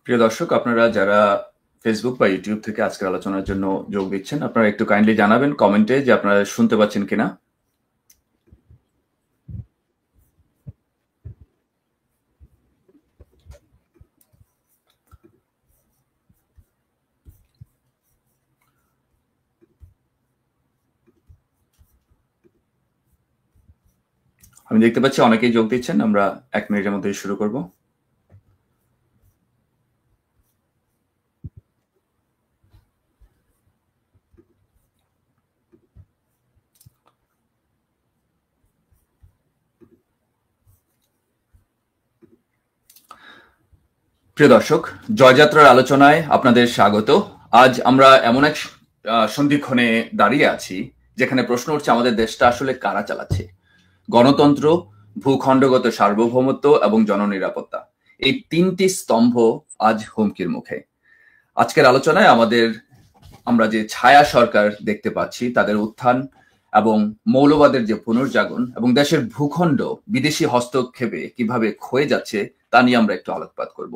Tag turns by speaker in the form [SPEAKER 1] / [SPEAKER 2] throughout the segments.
[SPEAKER 1] প্রিয় দর্শক, আপনারা যারা ফেসবুক বা ইউটিউব থেকে আজকের আলোচনার জন্য যোগ দিচ্ছেন, আপনারা একটু কাইন্ডলি জানাবেন কমেন্টে যে আপনারা শুনতে পাচ্ছেন কিনা। আমি দেখতে পাচ্ছি অনেকেই যোগ দিচ্ছেন। আমরা 1 মিনিটের মধ্যেই শুরু করব। প্রিয় দর্শক, জয়যাত্রার আলোচনায় আপনাদের স্বাগত। আজ আমরা এমন এক সন্ধিক্ষণে দাঁড়িয়ে আছি যেখানে প্রশ্ন উঠছে, আমাদের দেশটা আসলে কারা চালাচ্ছে? গণতন্ত্র, ভূখণ্ডগত সার্বভৌমত্ব এবং জননিরাপত্তা, এই 3টি স্তম্ভ আজ হুমকির মুখে। আজকের আলোচনায় আমরা যে ছায়া সরকার দেখতে পাচ্ছি, তাদের উত্থান এবং মৌলবাদের যে পুনর্জাগরণ এবং দেশের ভূখণ্ড বিদেশি হস্তক্ষেপে কিভাবে ক্ষয়ে যাচ্ছে তা নিয়ে আমরা একটু আলোকপাত করব।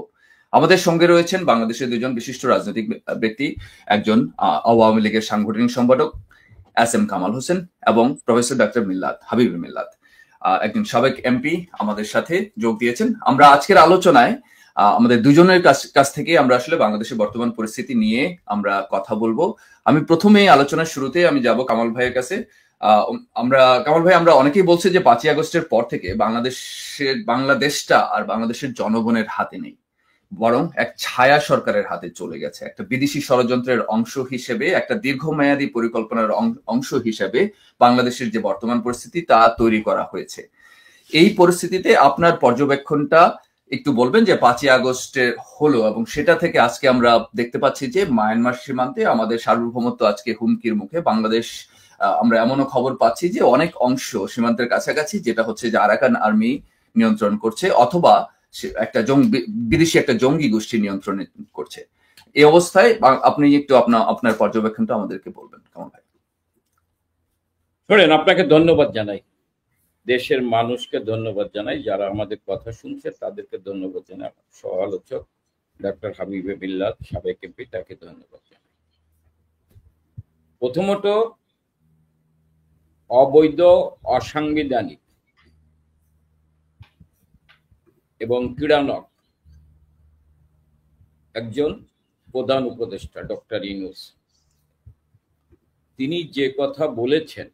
[SPEAKER 1] আমাদের সঙ্গে রয়েছেন বাংলাদেশের দুজন বিশিষ্ট রাজনৈতিক ব্যক্তি, একজন আওয়ামী লীগের সাংগঠনিক সম্পাদক এস.এম. কামাল হোসেন এবং প্রফেসর ডক্টর হাবিবুল মিল্লাত, একজন সাবেক এমপি আমাদের সাথে যোগ দিয়েছেন। আমরা আজকের আলোচনায় আমাদের দুজনের কাছ থেকে আমরা আসলে বাংলাদেশের বর্তমান পরিস্থিতি নিয়ে আমরা কথা বলবো। আমি প্রথমে আলোচনার শুরুতে আমি যাব কামাল ভাইয়ের কাছে। কামাল ভাই, আমরা অনেকেই বলছে যে 5ই আগস্টের পর থেকে বাংলাদেশটা আর বাংলাদেশের জনগণের হাতে নেই, বরং এক ছায়া সরকারের হাতে চলে গেছে। একটা বিদেশি ষড়যন্ত্রের অংশ হিসেবে, একটা দীর্ঘমেয়াদী পরিকল্পনার অংশ হিসেবে বাংলাদেশের যে বর্তমান পরিস্থিতি তা তৈরি করা হয়েছে। এই পরিস্থিতিতে আপনার পর্যবেক্ষণটা একটু বলবেন যে 5ই আগস্টে হলো এবং সেটা থেকে আজকে আমরা দেখতে পাচ্ছি যে মায়ানমার সীমান্তে আমাদের সার্বভৌমত্ব আজকে হুমকির মুখে। বাংলাদেশ, আমরা এমনও খবর পাচ্ছি যে অনেক অংশ সীমান্তের কাছাকাছি, যেটা হচ্ছে যে আরাকান আর্মি নিয়ন্ত্রণ করছে অথবা বিদেশি একটা জঙ্গি গোষ্ঠী নিয়ন্ত্রণ করছে। এই অবস্থায় আপনি একটু আপনার পর্যবেক্ষণটা আমাদেরকে বলবেন কেমন ভাই?
[SPEAKER 2] শোনেন, আপনাকে ধন্যবাদ জানাই, দেশের মানুষকে ধন্যবাদ জানাই, যারা আমাদের কথা শুনছে তাদেরকে ধন্যবাদ জানাই। সহ আলোচক ডক্টর হাবিব মিল্লাত, সাবেক এমপি, তাকে ধন্যবাদ জানাই। প্রথমত, অবৈধ, অসাংবিধানিক এবং ক্রীড়ানক একজন প্রধান উপদেষ্টা ডক্টর ইউনূস, তিনি যে কথা বলেছেন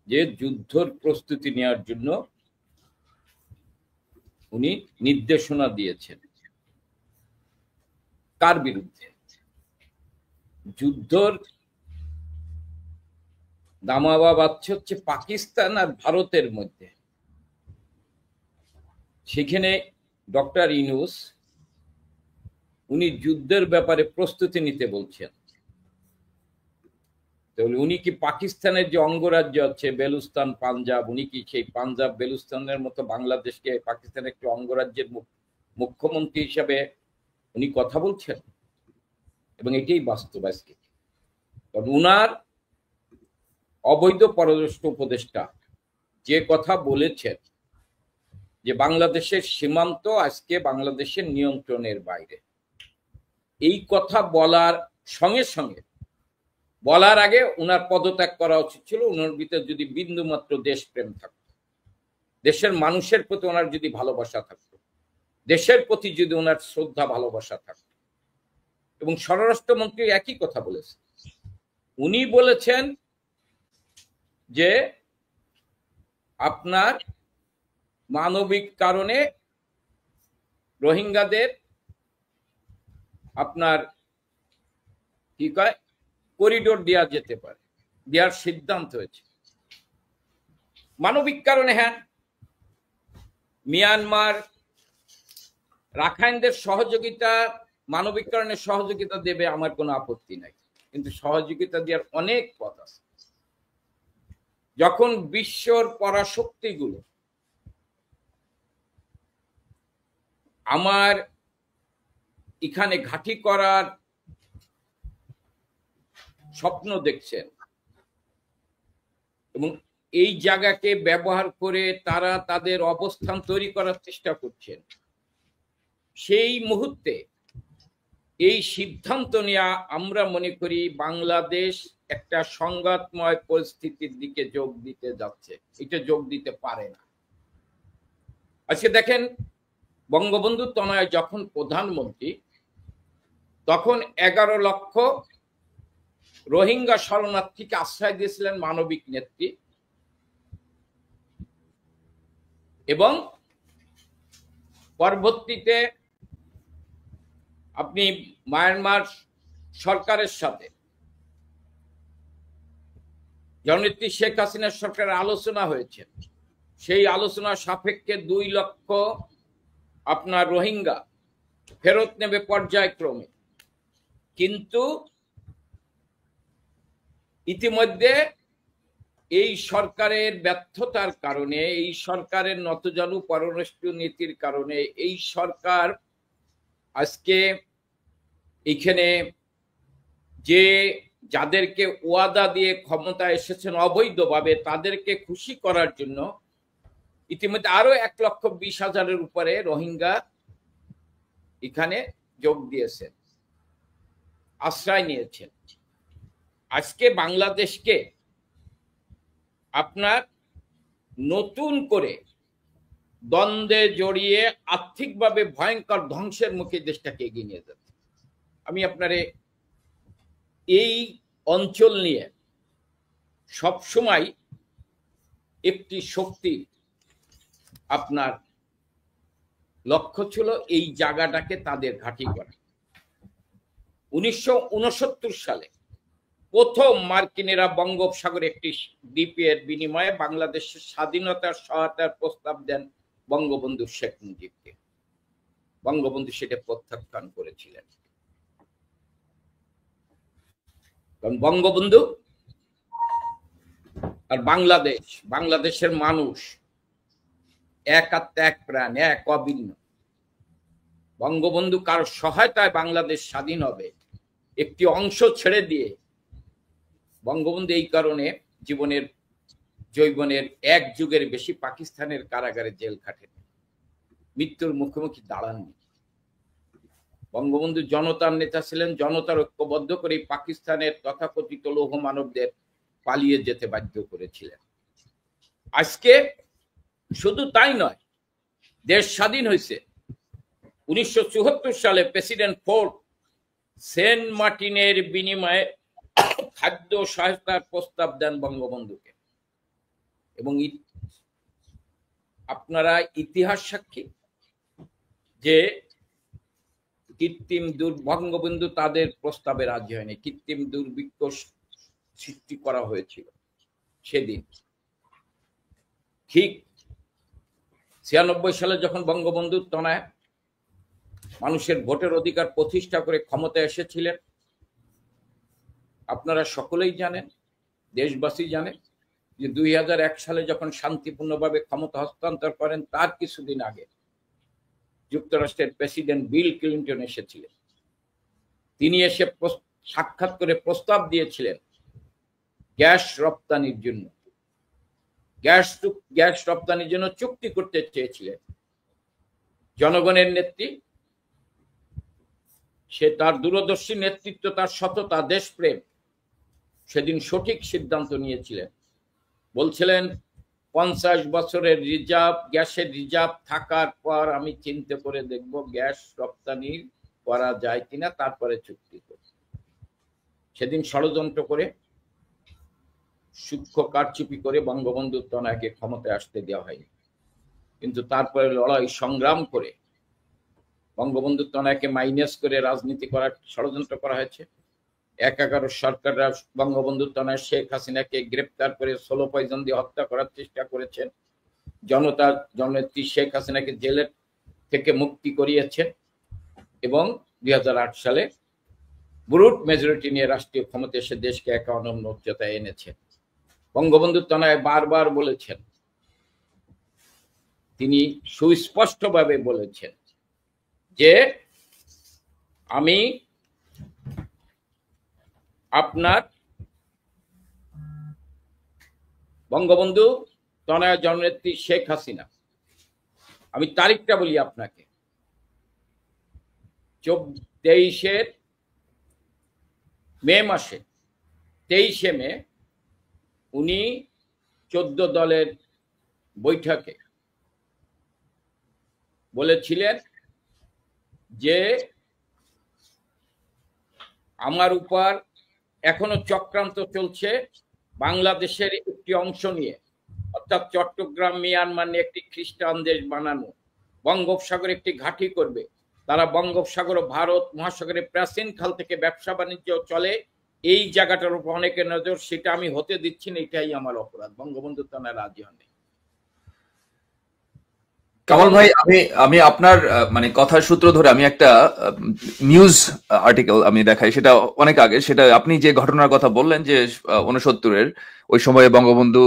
[SPEAKER 2] যে যুদ্ধর প্রস্তুতি নেওয়ার জন্য উনি নির্দেশনা দিয়েছেন, কার বিরুদ্ধে? যুদ্ধর দামাবা বাজছে হচ্ছে পাকিস্তান আর ভারতের মধ্যে। সেখানে ডক্টর ইউনূস উনি যুদ্ধের ব্যাপারে প্রস্তুতি নিতে বলছেন। তাহলে উনি কি পাকিস্তানের যে অঙ্গরাজ্য আছে বেলুস্তান, পাঞ্জাব, উনি কি সেই পাঞ্জাব বেলুস্তানের মতো বাংলাদেশকে পাকিস্তানের একটি অঙ্গরাজ্যের মুখ্যমন্ত্রী হিসাবে উনি কথা বলছেন? এবং এটাই বাস্তব আজকে। কারণ উনার অবৈধ পররাষ্ট্র উপদেষ্টা যে কথা বলেছেন যে বাংলাদেশের সীমান্ত আজকে বাংলাদেশের নিয়ন্ত্রণের বাইরে, এই কথা বলার সঙ্গে সঙ্গে, বলার আগে উনার পদত্যাগ করা উচিত ছিল। উনার ভিতরে যদি বিন্দুমাত্র দেশপ্রেম থাকতো, দেশের মানুষের প্রতি ওনার যদি ভালোবাসা থাকতো, দেশের প্রতি যদি ওনার শ্রদ্ধা ভালোবাসা থাকতো। এবং স্বরাষ্ট্রমন্ত্রী একই কথা বলেছেন। উনি বলেছেন যে আপনার মানবিক কারণে রোহিঙ্গাদের আপনার কি কয় করিডোর দেওয়া যেতে পারে, দেওয়ার সিদ্ধান্ত হয়েছে। মানবিক কারণে, হ্যাঁ, মিয়ানমার রাখাইনদের সহযোগিতা, মানবিক কারণে সহযোগিতা দেবে, আমার কোনো আপত্তি নাই, কিন্তু সহযোগিতা দেওয়ার অনেক পথ আছে। যখন বিশ্বর পরাশক্তিগুলো আমার এখানে ঘাঁটি করার স্বপ্ন দেখছেন এবং এই জায়গাকে ব্যবহার করে তারা তাদের অবস্থান তৈরি করার চেষ্টা করছেন, সেই মুহূর্তে এই সিদ্ধান্ত নেওয়া আমরা মনে করি বাংলাদেশ একটা সংঘাতময় পরিস্থিতির দিকে যোগ দিতে যাচ্ছে, এটা যোগ দিতে পারে না। আজকে দেখেন, বঙ্গবন্ধু তনয় যখন প্রধানমন্ত্রী তখন 11 লক্ষ রোহিঙ্গা শরণার্থীকে আশ্রয় দিয়েছিলেন মানবিক নেত্রী, এবং পরবর্তীতে আপনি মায়ানমার সরকারের সাথে জননেত্রী শেখ হাসিনার সরকারের আলোচনা হয়েছে, সেই আলোচনা সাপেক্ষে 2 লক্ষ আপনার রোহিঙ্গা ফেরত নেবে পর্যায়ক্রমে। কিন্তু ইতিমধ্যে এই সরকারের ব্যর্থতার কারণে, এই সরকারের নতজানু পররাষ্ট্র নীতির কারণে এই সরকার আজকে এখানে যে যাদেরকে ওয়াদা দিয়ে ক্ষমতা এসেছেন অবৈধভাবে তাদেরকে খুশি করার জন্য ইতিমধ্যে আরো 1,20,000-এর উপরে রোহিঙ্গা এখানে যোগ দিয়েছেন, আশ্রয় নিয়েছেন। আজকে বাংলাদেশকে আপনার নতুন করে দ্বন্দ্বে জড়িয়ে আর্থিকভাবে ভয়ঙ্কর ধ্বংসের মুখে দেশটাকে এগিয়ে নিয়ে যাচ্ছে। আমি আপনারে এই অঞ্চল নিয়ে সবসময় একটি শক্তি আপনার লক্ষ্য ছিল এই জায়গাটাকে তাদের ঘাঁটি করা। 1969 সালে প্রথম মার্কিনেরা বঙ্গোপসাগরে একটি দ্বীপের বিনিময়ে বাংলাদেশের স্বাধীনতার সহায়তার প্রস্তাব দেন বঙ্গবন্ধু শেখ মুজিবকে। বঙ্গবন্ধু সেটা প্রত্যাখ্যান করেছিলেন, কারণ বঙ্গবন্ধু আর বাংলাদেশের মানুষ এক আত্মা এক প্রাণ, এক অভিন্ন। বঙ্গবন্ধু কার সহায়তায় বাংলাদেশ স্বাধীন হবে একটি অংশ ছেড়ে দিয়ে বঙ্গবন্ধু এই কারণে জৈবনের 1 যুগের বেশি পাকিস্তানের কারাগারে জেল খাটেন, মৃত্যুর মুখোমুখি দাঁড়াননি। বঙ্গবন্ধু জনতার নেতা ছিলেন, জনতার ঐক্যবদ্ধ করে পাকিস্তানের তথাকথিত লৌহ মানবদের পালিয়ে যেতে বাধ্য করেছিলেন। আজকে শুধু তাই নয়, দেশ স্বাধীন হয়েছে। 1974 সালে প্রেসিডেন্ট ফোর্ড সেন্ট মার্টিনের বিনিময়ে খাদ্য সহায়তার প্রস্তাব দেন বঙ্গবন্ধুকে, এবং আপনারা ইতিহাস সাক্ষী যে বঙ্গবন্ধু তাদের প্রস্তাবে রাজি হয়নি, কৃত্রিম দুর্ভিক্ষ সৃষ্টি করা হয়েছিল সেদিন। ঠিক 96 সালে যখন বঙ্গবন্ধু তনয় মানুষের ভোটের অধিকার প্রতিষ্ঠা করে ক্ষমতায় এসেছিলেন, আপনারা সকলেই জানেন, দেশবাসী জানেন যে 2001 সালে যখন শান্তিপূর্ণভাবে ক্ষমতা হস্তান্তর করেন তার কিছুদিন আগে যুক্তরাষ্ট্রের প্রেসিডেন্ট বিল ক্লিন্টন এসেছিলেন। তিনি এসে সাক্ষাৎ করে প্রস্তাব দিয়েছিলেন গ্যাস রপ্তানির জন্য, গ্যাস রপ্তানির জন্য চুক্তি করতে চেয়েছিলেন। জনগণের নেত্রী, সে তার দূরদর্শী নেতৃত্ব, তার সততা, দেশপ্রেম, সেদিন সঠিক সিদ্ধান্ত নিয়েছিলেন। বলছিলেন 50 বছরের গ্যাসের রিজার্ভ থাকার পর আমি চিন্তা করে দেখব গ্যাস রপ্তানি করা যায় কিনা, তারপরে চুক্তি করব। সেদিন ষড়যন্ত্র করে, সূক্ষ্ম কারচুপি করে বঙ্গবন্ধু তনয়কে ক্ষমতায় আসতে দেওয়া হয়নি। কিন্তু তারপরে লড়াই সংগ্রাম করে বঙ্গবন্ধু তনয়কে মাইনাস করে রাজনীতি করার ষড়যন্ত্র করা হয়েছে। 11 সরকাররা বঙ্গবন্ধু তনয় শেখ হাসিনাকে গ্রেপ্তার করে সোলো পয়জন দিয়ে হত্যা করার চেষ্টা করেছেন। জননেত্রী শেখ হাসিনাকে জেলের থেকে মুক্তি করিয়েছেন এবং 2008 সালে ব্রুট মেজরিটি নিয়ে রাষ্ট্রীয় ক্ষমতা এসে দেশকে এক অনন্য উচ্চতায় এনেছেন। বঙ্গবন্ধু তনয় বারবার বলেছেন, তিনি সুস্পষ্টভাবে বলেছেন যে আমি আপনার বঙ্গবন্ধু তনয় জননেত্রী শেখ হাসিনা, আমি তারিখটা বলি আপনাকে, 23শে মে উনি 14 দলের বৈঠকে বলেছিলেন যে আমার উপর এখনো চক্রান্ত চলছে বাংলাদেশের একটি অংশ নিয়ে, অর্থাৎ চট্টগ্রাম মিয়ানমার নিয়ে একটি খ্রিস্টান দেশ বানানো, বঙ্গোপসাগরে একটি ঘাঁটি করবে। তারা বঙ্গোপসাগর ও ভারত মহাসাগরে প্রাচীন কাল থেকে ব্যবসা বাণিজ্য চলে, এই জায়গাটার উপর অনেকের নজর, সেটা আমি হতে দিচ্ছি না, এটাই আমার অপরাধ। বঙ্গবন্ধু তারা রাজি হন।
[SPEAKER 1] কামাল ভাই, আমি আপনার মানে কথার সূত্র ধরে আমি একটা নিউজ আর্টিকেল আমি দেখাই, সেটা অনেক আগে, সেটা আপনি যে ঘটনার কথা বললেন যে 69-এর ওই সময়ে বঙ্গবন্ধু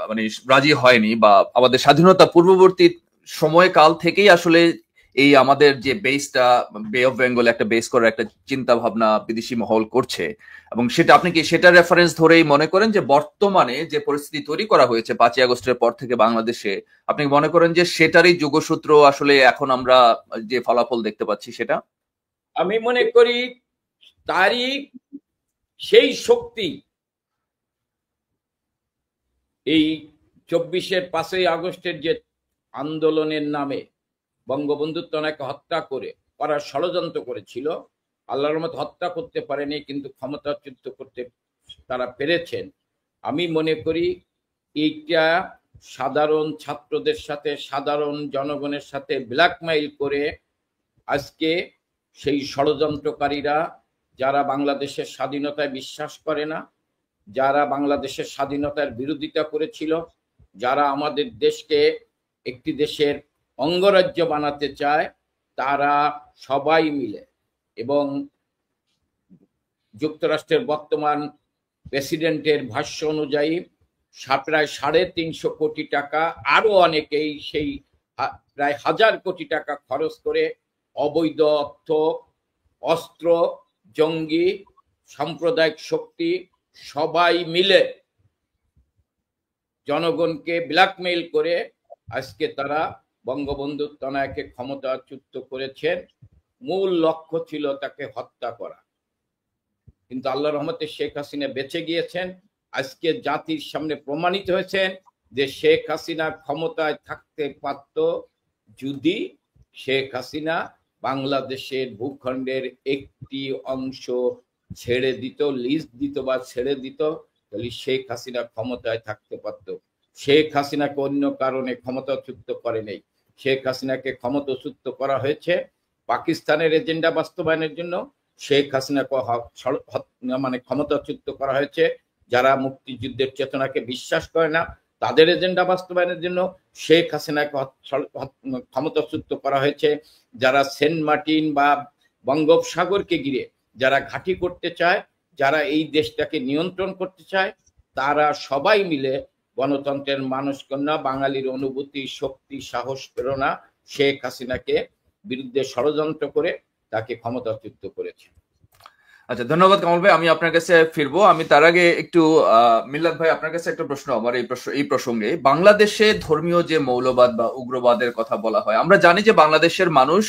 [SPEAKER 1] মানে রাজি হয়নি, বা আমাদের স্বাধীনতা পূর্ববর্তী সময়কাল থেকেই আসলে এই আমাদের যে বেসটা বে অফ বেঙ্গল একটা বেস করার একটা চিন্তা ভাবনা বিদেশি মহল করছে, এবং সেটা আপনি কি সেটা রেফারেন্স ধরেই মনে করেন যে বর্তমানে যে পরিস্থিতি তৈরি করা হয়েছে 5ই আগস্টের পর থেকে বাংলাদেশে, আপনি মনে করেন যে সেটারই যোগসূত্র আসলে এখন আমরা যে ফলাফল দেখতে পাচ্ছি সেটা?
[SPEAKER 2] আমি মনে করি তারই সেই শক্তি এই 24-এর 5ই আগস্টের যে আন্দোলনের নামে বঙ্গবন্ধু তনয়কে হত্যা করার ষড়যন্ত্র করেছিল। আল্লাহর রহমতে হত্যা করতে পারেনি, কিন্তু ক্ষমতাচ্যুত করতে তারা পেরেছেন। আমি মনে করি এইটা সাধারণ ছাত্রদের সাথে, সাধারণ জনগণের সাথে ব্ল্যাকমেইল করে আজকে সেই ষড়যন্ত্রকারীরা, যারা বাংলাদেশের স্বাধীনতায় বিশ্বাস করে না, যারা বাংলাদেশের স্বাধীনতার বিরোধিতা করেছিল, যারা আমাদের দেশকে একটি দেশের অঙ্গরাজ্য বানাতে চায়, তারা সবাই মিলে, এবং যুক্তরাষ্ট্রের বর্তমান প্রেসিডেন্টের ভাষ্য অনুযায়ী প্রায় 350 কোটি টাকা, আরো অনেকেই সেই প্রায় 1000 কোটি টাকা খরচ করে অবৈধ অর্থ, অস্ত্র, জঙ্গি, সাম্প্রদায়িক শক্তি সবাই মিলে জনগণকে ব্ল্যাকমেইল করে আজকে তারা বঙ্গবন্ধু তনয়কে ক্ষমতাচ্যুত করেছেন। মূল লক্ষ্য ছিল তাকে হত্যা করা, কিন্তু আল্লাহর রহমতে শেখ হাসিনা বেঁচে গিয়েছেন। আজকে জাতির সামনে প্রমাণিত হয়েছেন যে শেখ হাসিনা ক্ষমতায় থাকতে পারত যদি শেখ হাসিনা বাংলাদেশের ভূখণ্ডের একটি অংশ ছেড়ে দিত, লিজ দিত বা ছেড়ে দিত, তাহলে শেখ হাসিনা ক্ষমতায় থাকতে পারত। শেখ হাসিনাকে অন্য কারণে ক্ষমতাচ্যুত করে নেই, শেখ হাসিনাকে ক্ষমতাচ্যুত করা হয়েছে পাকিস্তানের এজেন্ডা বাস্তবায়নের জন্য। শেখ হাসিনাকে মানে ক্ষমতাচ্যুত করা হয়েছে যারা মুক্তিযুদ্ধের চেতনাকে বিশ্বাস করে না, তাদের এজেন্ডা বাস্তবায়নের জন্য। শেখ হাসিনাকে ক্ষমতাচ্যুত করা হয়েছে যারা সেন্ট মার্টিন বা বঙ্গোপসাগরকে ঘিরে যারা ঘাঁটি করতে চায়, যারা এই দেশটাকে নিয়ন্ত্রণ করতে চায়, তারা সবাই মিলে গণতন্ত্রের মানুষকন্যা, বাঙালির অনুভূতি, শক্তি, সাহস, প্রেরণা শেখ হাসিনাকে বিরুদ্ধে ষড়যন্ত্র করে তাকে ক্ষমতাচ্যুত করেছে।
[SPEAKER 1] আচ্ছা, ধন্যবাদ কামাল ভাই, আমি আপনার কাছে ফিরবো। আমি তার আগে একটু মিল্লাত ভাই, আপনার কাছে একটা প্রশ্ন আমার এই প্রসঙ্গে। বাংলাদেশে ধর্মীয় যে মৌলবাদ বা উগ্রবাদের কথা বলা হয়, আমরা জানি যে বাংলাদেশের মানুষ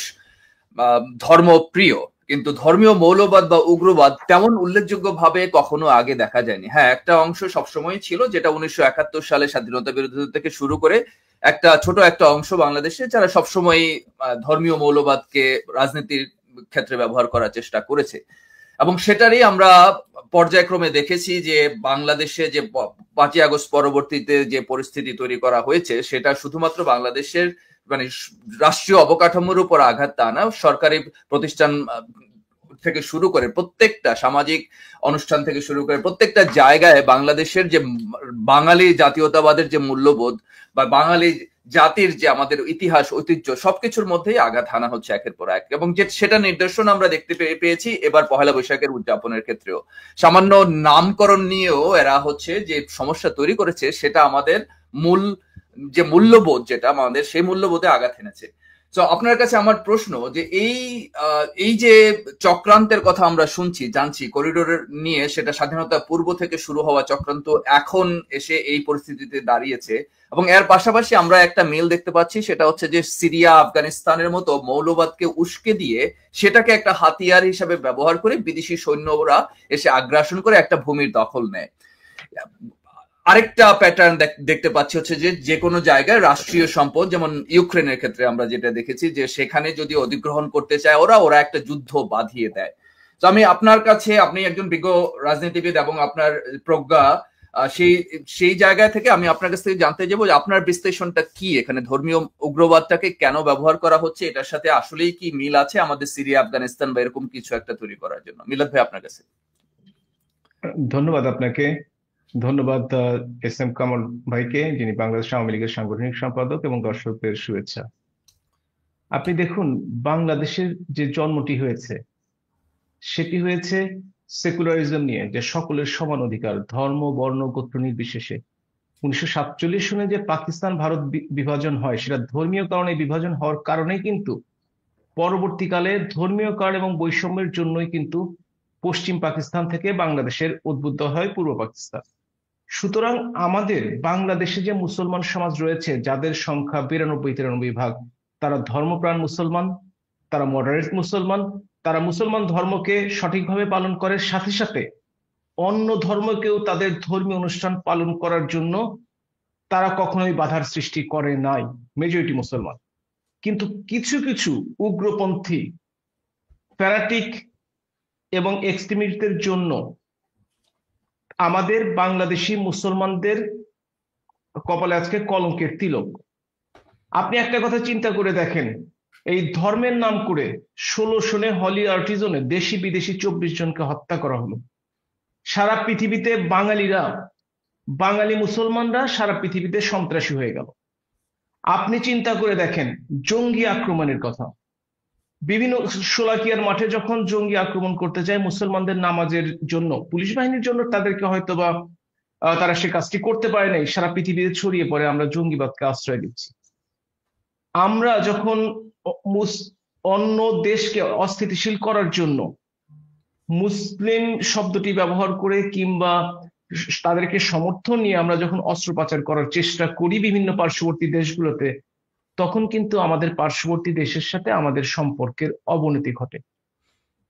[SPEAKER 1] ধর্মপ্রিয়, কিন্তু ধর্মীয় মৌলবাদ বা উগ্রবাদ তেমন উল্লেখযোগ্য ভাবে কখনো আগে দেখা যায়নি। হ্যাঁ, একটা অংশ সবসময় ছিল, যেটা 1971 সালে স্বাধীনতা বিরোধিতা থেকে শুরু করে একটা ছোট একটা অংশ বাংলাদেশে, যারা সবসময় ধর্মীয় মৌলবাদকে রাজনীতির ক্ষেত্রে ব্যবহার করার চেষ্টা করেছে, এবং সেটারই আমরা পর্যায়ক্রমে দেখেছি যে বাংলাদেশে যে 5ই আগস্ট পরবর্তীতে যে পরিস্থিতি তৈরি করা হয়েছে, সেটা শুধুমাত্র বাংলাদেশের মানে রাষ্ট্রীয় অবকাঠামোর উপর আঘাত তা না, সরকারি প্রতিষ্ঠান থেকে শুরু করে প্রত্যেকটা সামাজিক অনুষ্ঠান থেকে শুরু করে প্রত্যেকটা জায়গায় বাংলাদেশের যে বাঙালি জাতীয়তাবাদের যে মূল্যবোধ বা বাঙালি জাতির যে আমাদের ইতিহাস, ঐতিহ্য, সবকিছুর মধ্যেই আঘাত হানা হচ্ছে একের পর এক, এবং যে সেটা নিদর্শন আমরা দেখতে পেয়েছি এবার পহেলা বৈশাখের উদযাপনের ক্ষেত্রেও। সামান্য নামকরণ নিয়েও এরা হচ্ছে যে সমস্যা তৈরি করেছে, সেটা আমাদের মূল যে মূল্যবোধ, যেটা আমাদের সেই মূল্যবোধে আঘাত এনেছে। তো আপনার কাছে আমার প্রশ্ন যে এই যে চক্রান্তের কথা আমরা শুনছি, জানছি করিডোরের নিয়ে, সেটা স্বাধীনতা পূর্ব থেকে শুরু হওয়া চক্রান্ত এখন এসে এই পরিস্থিতিতে দাঁড়িয়েছে, এবং এর পাশাপাশি আমরা একটা মিল দেখতে পাচ্ছি, সেটা হচ্ছে যে সিরিয়া, আফগানিস্তানের মতো মৌলবাদকে উস্কে দিয়ে সেটাকে একটা হাতিয়ার হিসেবে ব্যবহার করে বিদেশি সৈন্যরা এসে আগ্রাসন করে একটা ভূমির দখল নেয়। আরেকটা প্যাটার্ন দেখতে পাচ্ছি হচ্ছে যে যে কোনো জায়গায় রাষ্ট্রীয় সম্পদ, যেমন ইউক্রেনের ক্ষেত্রে আমরা যেটা দেখেছি, যে সেখানে যদি অধিগ্রহণ করতে চায় ওরা একটা যুদ্ধ বাঁধিয়ে দেয়। তো আমি আপনার কাছে, আপনি একজন বিজ্ঞ রাজনীতিবিদ এবং আপনার প্রজ্ঞা, সেই জায়গা থেকে আমি আপনার কাছ থেকে জানতে চাইবো যে আপনার বিশ্লেষণটা কি, এখানে ধর্মীয় উগ্রবাদটাকে কেন ব্যবহার করা হচ্ছে, এটার সাথে আসলেই কি মিল আছে আমাদের সিরিয়া, আফগানিস্তান বা এরকম কিছু একটা তৈরি করার জন্য? মিলাদ ভাই, আপনার কাছে।
[SPEAKER 3] ধন্যবাদ আপনাকে। ধন্যবাদ এস এম কামাল ভাইকে, যিনি বাংলাদেশ আওয়ামী লীগের সাংগঠনিক সম্পাদক, এবং দর্শকদের শুভেচ্ছা। আপনি দেখুন, বাংলাদেশের যে জন্মটি হয়েছে সেটি হয়েছে সেকুলারিজম নিয়ে, যে সকলের সমান অধিকার, ধর্ম, বর্ণ, গোত্র নির্বিশেষে। 1947 সনে যে পাকিস্তান ভারত বিভাজন হয়, সেটা ধর্মীয় কারণে বিভাজন হওয়ার কারণেই কিন্তু পরবর্তীকালে ধর্মীয় কারণ এবং বৈষম্যের জন্যই কিন্তু পশ্চিম পাকিস্তান থেকে বাংলাদেশের উদ্বুদ্ধ হয় পূর্ব পাকিস্তান। সুতরাং আমাদের বাংলাদেশে যে মুসলমান সমাজ রয়েছে, যাদের সংখ্যা 92-93 ভাগ, তারা ধর্মপ্রাণ মুসলমান, তারা মডারেট মুসলমান, তারা মুসলমান ধর্মকে সঠিকভাবে পালন করে, সাথে সাথে অন্য ধর্মকেও তাদের ধর্মীয় অনুষ্ঠান পালন করার জন্য তারা কখনোই বাধার সৃষ্টি করে নাই, মেজরিটি মুসলমান। কিন্তু কিছু কিছু উগ্রপন্থী, ফ্যানাটিক এবং এক্সট্রিমিস্টদের জন্য আমাদের বাংলাদেশি মুসলমানদের কপালে আজকে কলঙ্কের তিলক। আপনি একটা কথা চিন্তা করে দেখেন, এই ধর্মের নাম করে 16 সনে হলি আর্টিজনে দেশি বিদেশি 24 জনকে হত্যা করা হলো। সারা পৃথিবীতে বাঙালি মুসলমানরা সারা পৃথিবীতে সন্ত্রাসী হয়ে গেল। আপনি চিন্তা করে দেখেন জঙ্গি আক্রমণের কথা। বিভিন্ন শোলাকিয়ার মাঠে যখন জঙ্গি আক্রমণ করতে যায় মুসলমানদের নামাজের জন্য, পুলিশ বাহিনীর জন্য তাদেরকে হয়তোবা তারা সে কাজটি করতে পারে নাই, সারা পৃথিবীতে ছড়িয়ে পড়ে আমরা জঙ্গিবাদকে আশ্রয় দিচ্ছি। আমরা যখন অন্য দেশকে অস্থিতিশীল করার জন্য মুসলিম শব্দটি ব্যবহার করে কিংবা তাদেরকে সমর্থন নিয়ে আমরা যখন অস্ত্র পাচার করার চেষ্টা করি বিভিন্ন পার্শ্ববর্তী দেশগুলোতে, তখন কিন্তু আমাদের পার্শ্ববর্তী দেশের সাথে আমাদের সম্পর্কের অবনতি ঘটে।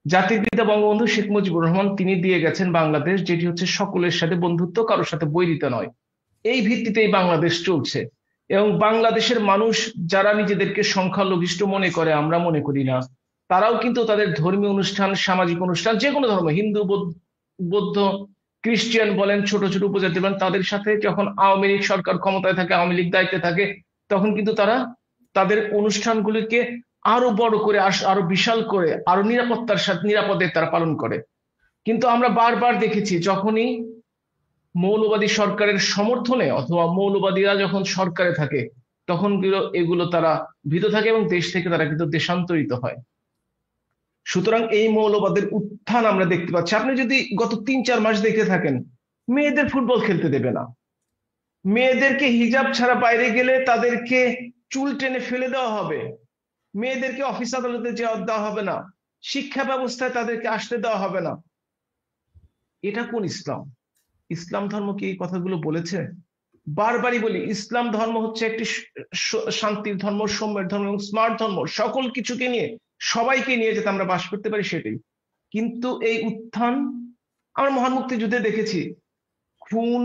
[SPEAKER 3] জাতির পিতা বঙ্গবন্ধু শেখ মুজিবুর রহমান তিনি দিয়ে গেছেন বাংলাদেশ, যেটি হচ্ছে সকলের সাথে বন্ধুত্ব, কারোর সাথে বৈরিতা নয়। এই ভিত্তিতেই বাংলাদেশ চলছে, এবং বাংলাদেশের মানুষ যারা নিজেদেরকে সংখ্যালঘিষ্ঠ মনে করে, আমরা মনে করি না, তারাও কিন্তু তাদের ধর্মীয় অনুষ্ঠান, সামাজিক অনুষ্ঠান, যে কোনো ধর্ম, হিন্দু, বৌদ্ধ, খ্রিস্টান বলেন, ছোট ছোট উপজাতি বলেন, তাদের সাথে যখন আওয়ামী লীগ সরকার ক্ষমতায় থাকে, আওয়ামী লীগ দায়িত্বে থাকে, তখন কিন্তু তারা তাদের অনুষ্ঠানগুলিকে আরো বড় করে, আরো বিশাল করে, আরো নিরাপত্তার সাথে, নিরাপদে তারা পালন করে। কিন্তু আমরা বারবার দেখেছি যখনই মৌলবাদী সরকারের সমর্থনে অথবা মৌলবাদীরা যখন সরকারে থাকে, তখন এগুলো তারা ভীত থাকে এবং দেশ থেকে তারা কিন্তু দেশান্তরিত হয়। সুতরাং এই মৌলবাদের উত্থান আমরা দেখতে পাচ্ছি। আপনি যদি গত 3-4 মাস দেখে থাকেন, মেয়েদের ফুটবল খেলতে দেবে না, মেয়েদেরকে হিজাব ছাড়া বাইরে গেলে তাদেরকে চুল টেনে ফেলে দেওয়া হবে, মেয়েদেরকে অফিস আদালতে দেওয়া হবে না, শিক্ষা ব্যবস্থায় তাদেরকে আসতে দেওয়া হবে না। এটা কোন ইসলাম? ইসলাম ধর্ম কি এই কথাগুলো বলেছে? বারবারই বলি, ইসলাম ধর্ম হচ্ছে একটি শান্তির ধর্ম, সৌম্যের ধর্ম এবং স্মার্ট ধর্ম, সকল কিছুকে নিয়ে, সবাইকে নিয়ে যাতে আমরা বাস করতে পারি, সেটাই। কিন্তু এই উত্থান আমরা মহান মুক্তিযুদ্ধে দেখেছি, খুন,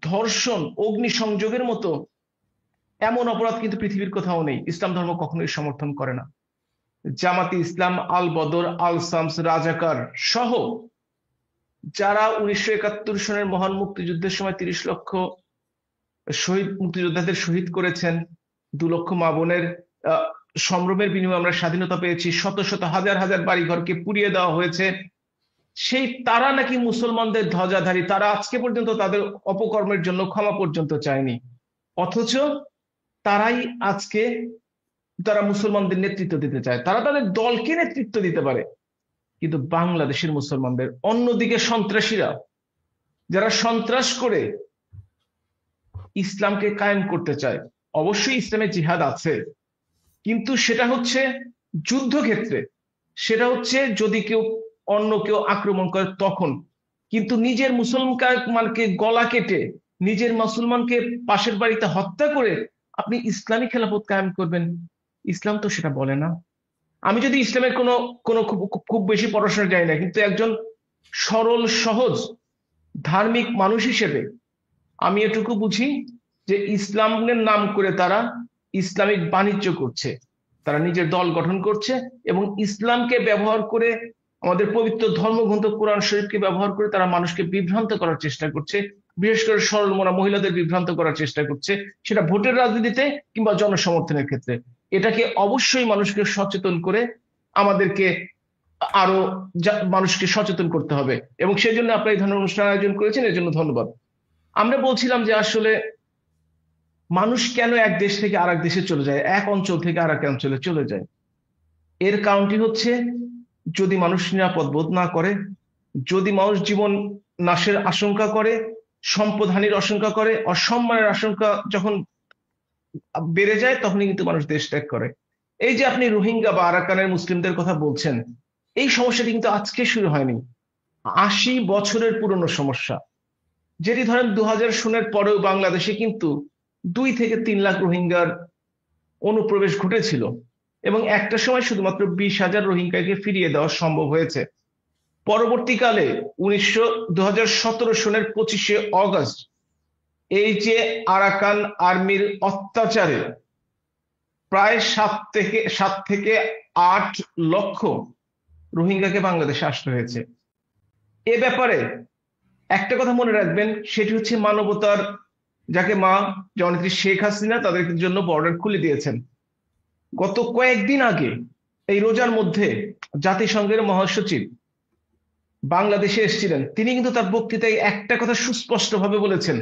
[SPEAKER 3] ধর্ষণ, অগ্নিসংযোগের মতো এমন অপরাধ কিন্তু পৃথিবীর কোথাও নেই। ইসলাম ধর্ম কখনোই সমর্থন করে না। জামাতে ইসলাম, আল বদর, আল শামস, রাজাকার সহ যারা 1971 সনের মহান মুক্তিযুদ্ধের সময় 30 লক্ষ শহীদ মুক্তিযোদ্ধাদের শহীদ করেছেন, 2 লক্ষ মা বোনের সম্ভ্রমের বিনিময়ে আমরা স্বাধীনতা পেয়েছি, শত শত হাজার হাজার বাড়িঘরকে পুড়িয়ে দেওয়া হয়েছে, সেই তারা নাকি মুসলমানদের ধ্বজাধারী, তারা আজকে পর্যন্ত তাদের অপকর্মের জন্য ক্ষমা পর্যন্ত চায়নি। অথচ তারাই আজকে তারা মুসলমানদের নেতৃত্ব দিতে চায়, তারা তাদের দলকে নেতৃত্ব দিতে পারে, কিন্তু বাংলাদেশের মুসলমানদের। অন্যদিকে সন্ত্রাসীরা যারা সন্ত্রাস করে ইসলামকে কায়েম করতে চায়, অবশ্যই ইসলামে জিহাদ আছে, কিন্তু সেটা হচ্ছে যুদ্ধক্ষেত্রে, সেটা হচ্ছে যদি অন্য কেউ আক্রমণ করে তখন। কিন্তু নিজের মুসলমানকে গলা কেটে, নিজের মুসলমানকে পাশের বাড়িতে হত্যা করে আপনি ইসলামী খেলাফত কায়েম করবেন, ইসলাম তো সেটা বলে না। আমি যদি ইসলামের কোনো কোনো খুব খুব বেশি পড়াশোনা জানি না, কিন্তু একজন সরল সহজ ধার্মিক মানুষ হিসেবে আমি এটুকু বুঝি যে ইসলামের নাম করে তারা ইসলামিক বাণিজ্য করছে, তারা নিজের দল গঠন করছে এবং ইসলামকে ব্যবহার করে, আমাদের পবিত্র ধর্মগ্রন্থ কোরআন শরীফকে ব্যবহার করে তারা মানুষকে বিভ্রান্ত করার চেষ্টা করছে, বিশেষ করে সরল মনা মহিলাদের বিভ্রান্ত করার চেষ্টা করছে, সেটা ভোটের রাজনীতিতে কিংবা জনসমর্থনের ক্ষেত্রে। এটাকে অবশ্যই মানুষকে সচেতন করে আমাদেরকে আরো মানুষকে সচেতন করতে হবে, এবং সেই জন্য আপনারা এই ধরনের অনুষ্ঠান আয়োজন করেছেন, এর জন্য ধন্যবাদ। আমরা বলছিলাম যে আসলে মানুষ কেন এক দেশ থেকে আরেক দেশে চলে যায়, এক অঞ্চল থেকে আরেক অঞ্চলে চলে যায়। এর কারণটি হচ্ছে, যদি মানুষ নিরাপদ বোধ না করে, যদি মানুষ জীবন নাশের আশঙ্কা করে, সম্পদ হানির আশঙ্কা করে, অসম্মানের আশঙ্কা যখন বেড়ে যায়, তখনই কিন্তু মানুষ দেশ ত্যাগ করে। এই যে আপনি রোহিঙ্গা বা আরাকানের মুসলিমদের কথা বলছেন, এই সমস্যাটি কিন্তু আজকে শুরু হয়নি, 80 বছরের পুরনো সমস্যা, যেটি ধরেন 2000 সনের পরেও বাংলাদেশে কিন্তু 2 থেকে 3 লাখ রোহিঙ্গার অনুপ্রবেশ ঘটেছিল, এবং একটা সময় শুধুমাত্র 20,000 রোহিঙ্গাকে ফিরিয়ে দেওয়া সম্ভব হয়েছে। পরবর্তীকালে 2017 সনের 25শে অগস্ট এই যে আরাকান আর্মির অত্যাচারে প্রায় 7 থেকে 8 লক্ষ রোহিঙ্গাকে বাংলাদেশে আসতে হয়েছে। এ ব্যাপারে একটা কথা মনে রাখবেন, সেটি হচ্ছে মানবতার যাকে মা জননেত্রী শেখ হাসিনা তাদের জন্য বর্ডার খুলে দিয়েছেন। গত কয়েকদিন আগে এই রোজার মধ্যে জাতিসংঘের মহাসচিব বাংলাদেশে এসেছিলেন, তিনি কিন্তু তার বক্তৃতায় একটা কথা সুস্পষ্টভাবে বলেছেন।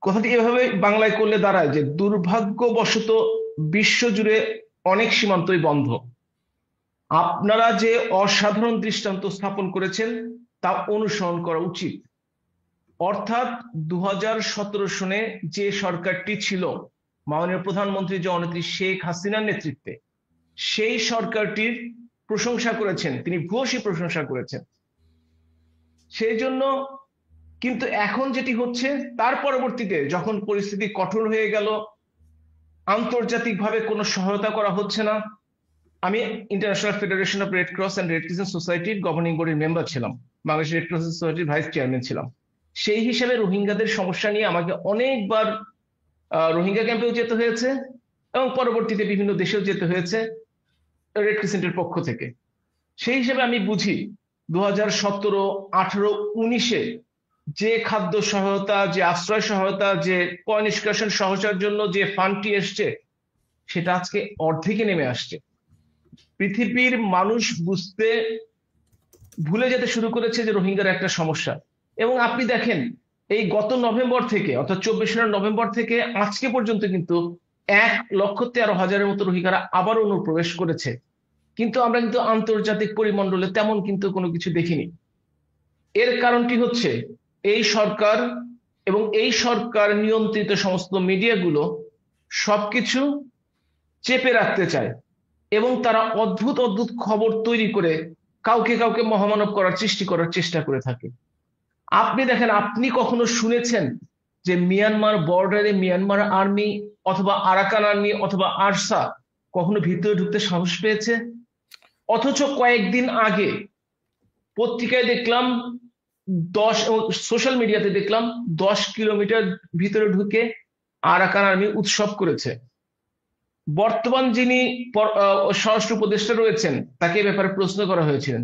[SPEAKER 3] কথাটি এভাবে বাংলায় করলে দাঁড়ায় যে দুর্ভাগ্যবশত বিশ্বজুড়ে অনেক সীমান্তই বন্ধ। আপনারা যে অসাধারণ দৃষ্টান্ত স্থাপন করেছেন তা অনুসরণ করা উচিত। অর্থাৎ 2017 সনে যে সরকারটি ছিল মাননীয় প্রধানমন্ত্রী জননেত্রী শেখ হাসিনার নেতৃত্বে, সেই সরকারটির প্রশংসা করেছেন, তিনি ভূয়সী প্রশংসা করেছেন। সেই জন্য কিন্তু এখন যেটি হচ্ছে, তার পরবর্তীতে যখন পরিস্থিতি কঠোর হয়ে গেল, আন্তর্জাতিকভাবে কোনো সহায়তা করা হচ্ছে না। আমি international federation of red cross and red crescent সোসাইটির গভর্নিং বডির মেম্বার ছিলাম, বাংলাদেশ রেড ক্রস সোসাইটির ভাইস চেয়ারম্যান ছিলাম। সেই হিসেবে রোহিঙ্গাদের সমস্যা নিয়ে আমাকে অনেকবার রোহিঙ্গা ক্যাম্পেও যেতে হয়েছে এবং পরবর্তীতে বিভিন্ন দেশেও যেতে হয়েছে রেড ক্রিসেন্টের পক্ষ থেকে। সেই হিসেবে আমি বুঝি 2017, 18, 19-এ যে খাদ্য সহায়তা, যে আশ্রয় সহায়তা, যে পয় নিষ্কাশন সহায়তার জন্য যে ফান্ডটি এসছে, সেটা আজকে অর্ধেকে নেমে আসছে। পৃথিবীর মানুষ বুঝতে ভুলে যেতে শুরু করেছে যে রোহিঙ্গার একটা সমস্যা। এবং আপনি দেখেন, এই গত নভেম্বর থেকে, অর্থাৎ 24 সালের নভেম্বর থেকে আজকে পর্যন্ত কিন্তু 1,13,000-এর মতো রোহিঙ্গারা আবার অনুপ্রবেশ করেছে, কিন্তু আমরা কিন্তু আন্তর্জাতিক পরিমণ্ডলে তেমন কিন্তু কোনো কিছু দেখিনি। এর কারণটি হচ্ছে এই সরকার এবং এই সরকার নিয়ন্ত্রিত সমস্ত মিডিয়াগুলো সবকিছু চেপে রাখতে চায়, এবং তারা অদ্ভুত অদ্ভুত খবর তৈরি করে কাউকে কাউকে মহামানব সৃষ্টি করার চেষ্টা করে থাকে। আপনি দেখেন, আপনি কখনো শুনেছেন যে মিয়ানমার বর্ডারে মিয়ানমার আর্মি অথবা আরাকান আর্মি অথবা আরসা কখনো ভিতরে ঢুকতে সাহস পেয়েছে? অথচ কয়েকদিন আগে পত্রিকায় দেখলাম 10, সোশ্যাল মিডিয়াতে দেখলাম 10 কিলোমিটার ভিতরে ঢুকে আরাকান আর্মি উৎসব করেছে। বর্তমান যিনি স্বরাষ্ট্র উপদেষ্টা রয়েছেন, তাকে এ ব্যাপারে প্রশ্ন করা হয়েছিলেন,